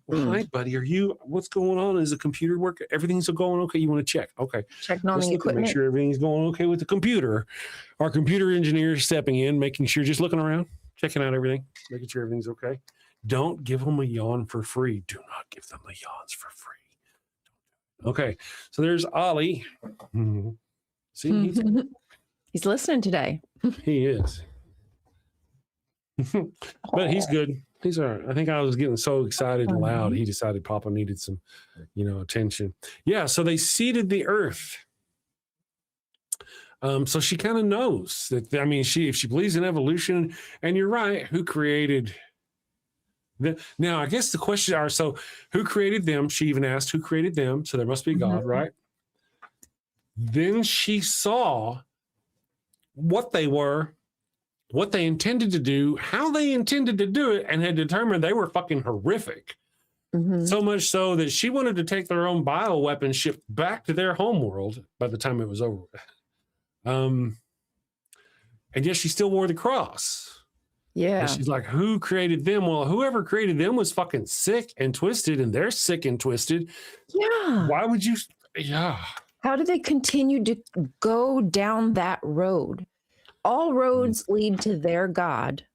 Well, hi, buddy. What's going on? Is the computer working? Everything's going okay? You want to check? Okay. Checking on Let's the look and equipment. make sure everything's going okay with the computer. Our computer engineer is stepping in, making sure, just looking around, checking out everything, making sure everything's okay. Don't give them a yawn for free. Do not give them the yawns for free. Okay. So there's Ollie. Mhm. See, He's listening today. he is. But he's good. He's all right. I think I was getting so excited and loud. He decided Papa needed some, attention. Yeah. So they seeded the earth. So she kind of knows that. I mean, if she believes in evolution, and you're right, who created now? I guess the question are: so who created them? She even asked who created them. So there must be God, right? Then she saw what they were, what they intended to do, how they intended to do it, and had determined they were fucking horrific. So much so that she wanted to take their own bioweapon ship back to their homeworld by the time it was over. And yet she still wore the cross. Yeah. And she's like, who created them? Well, whoever created them was fucking sick and twisted, and they're sick and twisted. Yeah. Why would you? Yeah. How do they continue to go down that road? All roads lead to their God.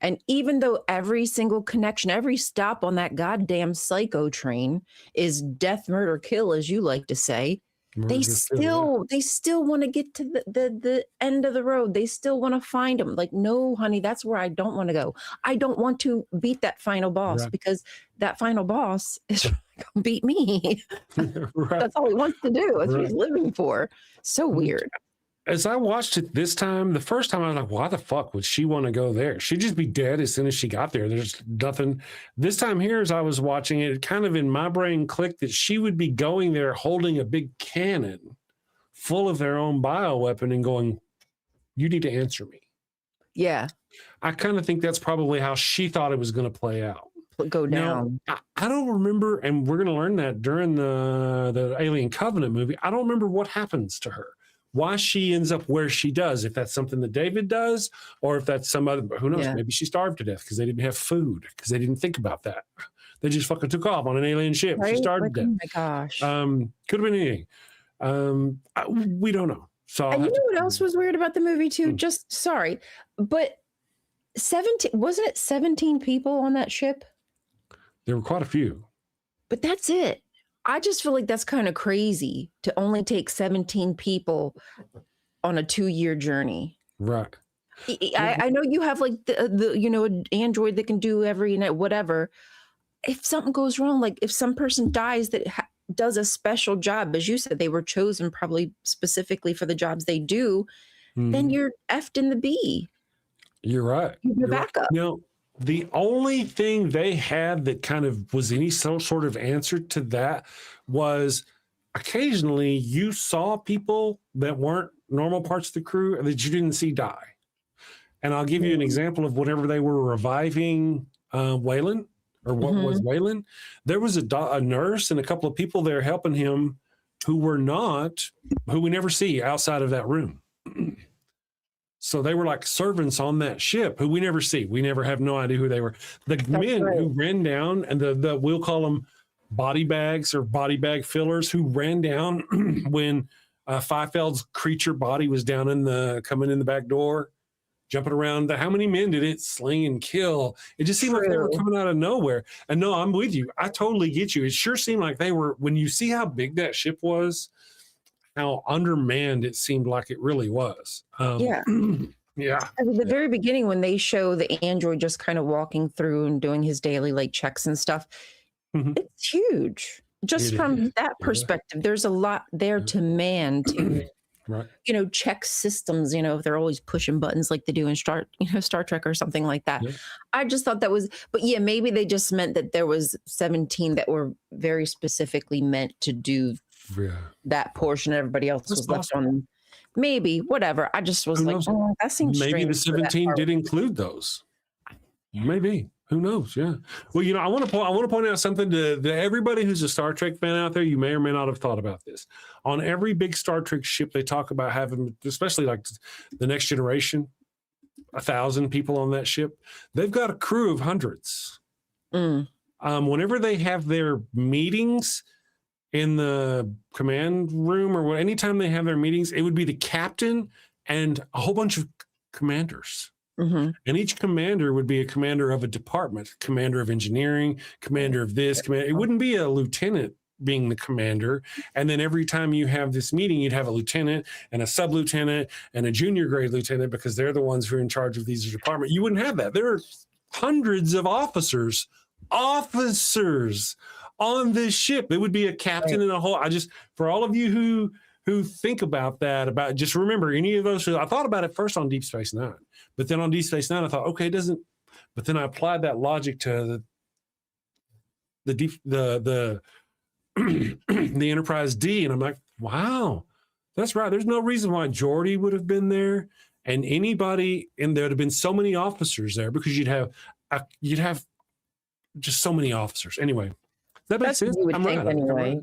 And even though every single connection, every stop on that goddamn psycho train is death, murder, kill, as you like to say, they still want to get to the end of the road. They still want to find them. Like, no, honey, that's where I don't want to go. I don't want to beat that final boss because that final boss is going to beat me. That's all he wants to do. That's what he's living for. So weird. As I watched it this time, the first time I was like, why the fuck would she want to go there? She'd just be dead as soon as she got there. There's nothing. This time here, as I was watching it, kind of in my brain clicked that she would be going there holding a big cannon full of their own bioweapon and going, you need to answer me. Yeah. I kind of think that's probably how she thought it was going to play out. Go down. Now, I don't remember, and we're going to learn that during the Alien Covenant movie. I don't remember what happens to her. Why she ends up where she does, if that's something that David does, or if that's some other, who knows, maybe she starved to death because they didn't have food, because they didn't think about that. They just fucking took off on an alien ship. Right? She starved to death. Oh my gosh. Could have been anything. We don't know. So and you know what else was weird about the movie too? Just sorry, but 17 people on that ship? There were quite a few. But that's it. I just feel like that's kind of crazy to only take 17 people on a 2-year journey. Right. I know you have like the android that can do every night, whatever. If something goes wrong, like if some person dies that does a special job, as you said, they were chosen probably specifically for the jobs they do, then you're effed in the bee. You're right. You're backup. Right. No. The only thing they had that kind of was any sort of answer to that was occasionally you saw people that weren't normal parts of the crew that you didn't see die. And I'll give you an example of whenever they were reviving Waylon, or what was Waylon, there was a nurse and a couple of people there helping him who we never see outside of that room. So they were like servants on that ship who we never see. We never have no idea who they were. The men who ran down, and we'll call them body bags or body bag fillers, who ran down when Feifeld's creature body was down coming in the back door, jumping around. How many men did it sling and kill? It just seemed like they were coming out of nowhere. And no, I'm with you. I totally get you. It sure seemed like they were, when you see how big that ship was, how undermanned it seemed like it really was. Yeah. At the very beginning, when they show the android just kind of walking through and doing his daily like checks and stuff, it's huge. Just from that perspective, there's a lot there to man to, check systems, if they're always pushing buttons like they do in Star Trek or something like that. Yeah. I just thought that was, but yeah, maybe they just meant that there was 17 that were very specifically meant to do that portion. Everybody else was left on. Maybe, whatever. I just was like, that seems strange. Maybe the 17 did include those. Yeah. Maybe. Who knows? Yeah. Well, I want to point out something to everybody who's a Star Trek fan out there. You may or may not have thought about this. On every big Star Trek ship, they talk about having, especially like the Next Generation, 1,000 people on that ship. They've got a crew of hundreds. whenever they have their meetings in the command room or anytime they have their meetings, it would be the captain and a whole bunch of commanders. Mm-hmm. And each commander would be a commander of a department, commander of engineering, commander of this, it wouldn't be a lieutenant being the commander. And then every time you have this meeting, you'd have a lieutenant and a sub-lieutenant and a junior grade lieutenant because they're the ones who are in charge of these departments. You wouldn't have that. There are hundreds of officers on this ship. It would be a captain and a whole, for all of you who think about that, just remember any of those. I thought about it first on Deep Space Nine, but then on Deep Space Nine, I thought, okay, it doesn't, but then I applied that logic to the Enterprise D, and I'm like, wow, that's right. There's no reason why Geordi would have been there, and anybody, and there would have been so many officers there because you'd have just so many officers. Anyway, that makes sense. What you would I'm think right. anyway.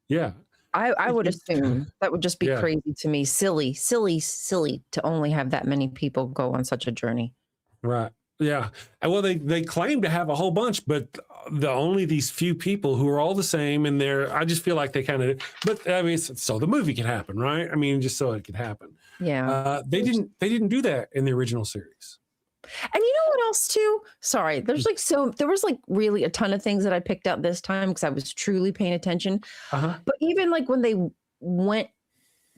Yeah. I would assume that would just be crazy to me. Silly to only have that many people go on such a journey. Right. Yeah. And well, they claim to have a whole bunch, but only these few people who are all the same, and I just feel like they kind of, but I mean, so the movie could happen, right? I mean, just so it could happen. Yeah. They didn't do that in the original series. And you know what else too? Sorry, there was really a ton of things that I picked up this time because I was truly paying attention. But even like when they went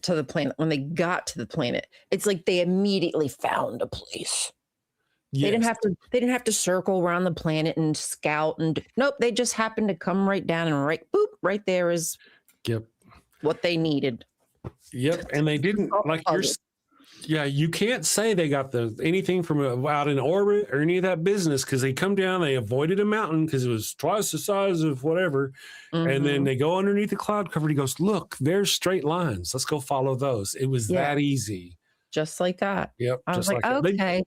to the planet, when they got to the planet, it's like they immediately found a place. Yes. They didn't have to circle around the planet and scout nope, they just happened to come right down and right there is what they needed. Yep. And they didn't you can't say they got anything from out in orbit or any of that business because they come down, they avoided a mountain because it was twice the size of whatever. Mm-hmm. And then they go underneath the cloud cover. He goes, look, there's straight lines. Let's go follow those. It was that easy. Just like that. Yep. I was like, okay,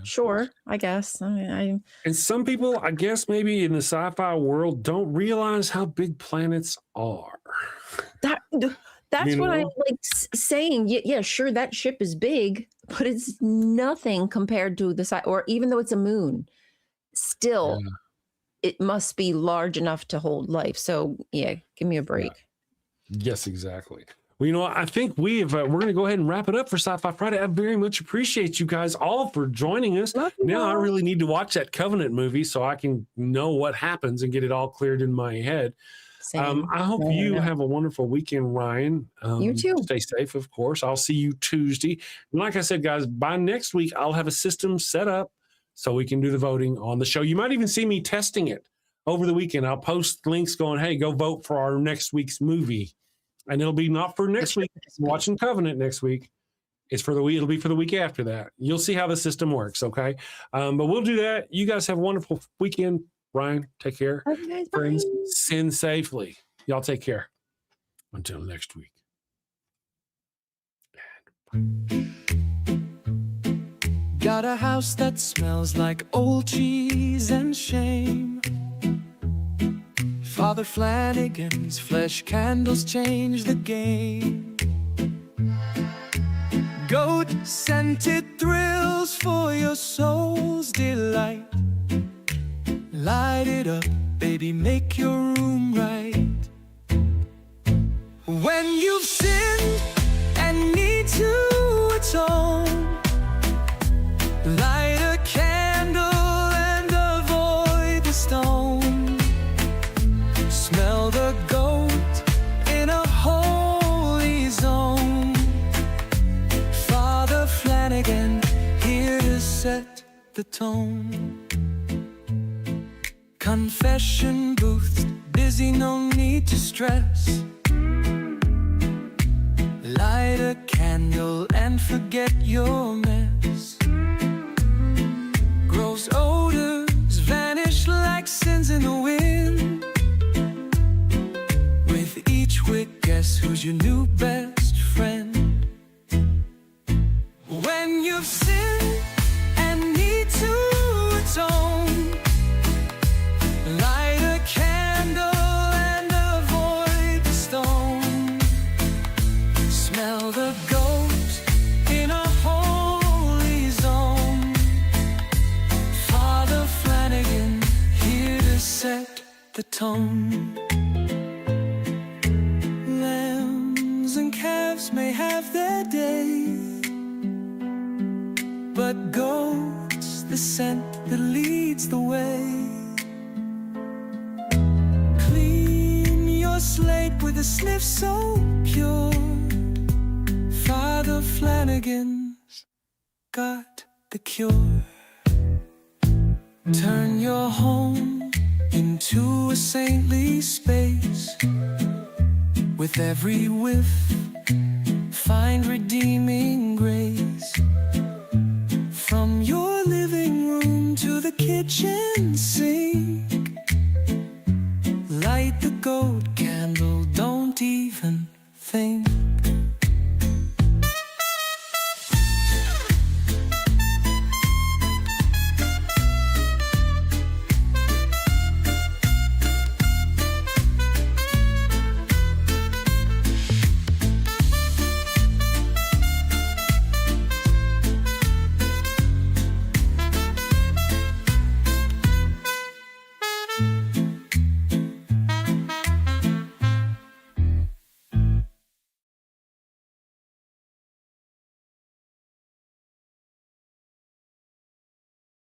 sure, I guess. And some people, I guess maybe in the sci-fi world, don't realize how big planets are. That's what I'm like saying. Yeah, sure, that ship is big, but it's nothing compared to the side, or even though it's a moon, still, it must be large enough to hold life. So yeah, give me a break. Yeah. Yes, exactly. Well, you know, I think we're going to go ahead and wrap it up for Sci-Fi Friday. I very much appreciate you guys all for joining us. Now I really need to watch that Covenant movie so I can know what happens and get it all cleared in my head. I hope you have a wonderful weekend, Ryan. You too. Stay safe, of course. I'll see you Tuesday. And like I said, guys, by next week, I'll have a system set up so we can do the voting on the show. You might even see me testing it over the weekend. I'll post links going, hey, go vote for our next week's movie. And it'll be not for next week. Watching Covenant next week. It's for the week. It'll be for the week after that. You'll see how the system works, okay? But we'll do that. You guys have a wonderful weekend. Ryan, take care. Okay, friends, sin safely. Y'all take care. Until next week. Got a house that smells like old cheese and shame. Father Flanagan's flesh candles change the game. Goat-scented thrills for your soul's delight. Light it up, baby, make your room right. When you've sinned and need to atone, light a candle and avoid the stone. Smell the goat in a holy zone. Father Flanagan, here to set the tone. Confession booth, busy, no need to stress. Light a candle and forget your mess. Gross odors vanish like sins in the wind. With each wick, guess who's your new best friend? When you've sinned and need to atone, light a candle and avoid the stone. Smell the goat in a holy zone. Father Flanagan, here to set tone. Lambs and calves may have their day, but goats the scent that leads the way. Clean your slate with a sniff so pure. Father Flanagan's got the cure. Turn your home into a saintly space. With every whiff, find redeeming grace. From your living room to the kitchen sink,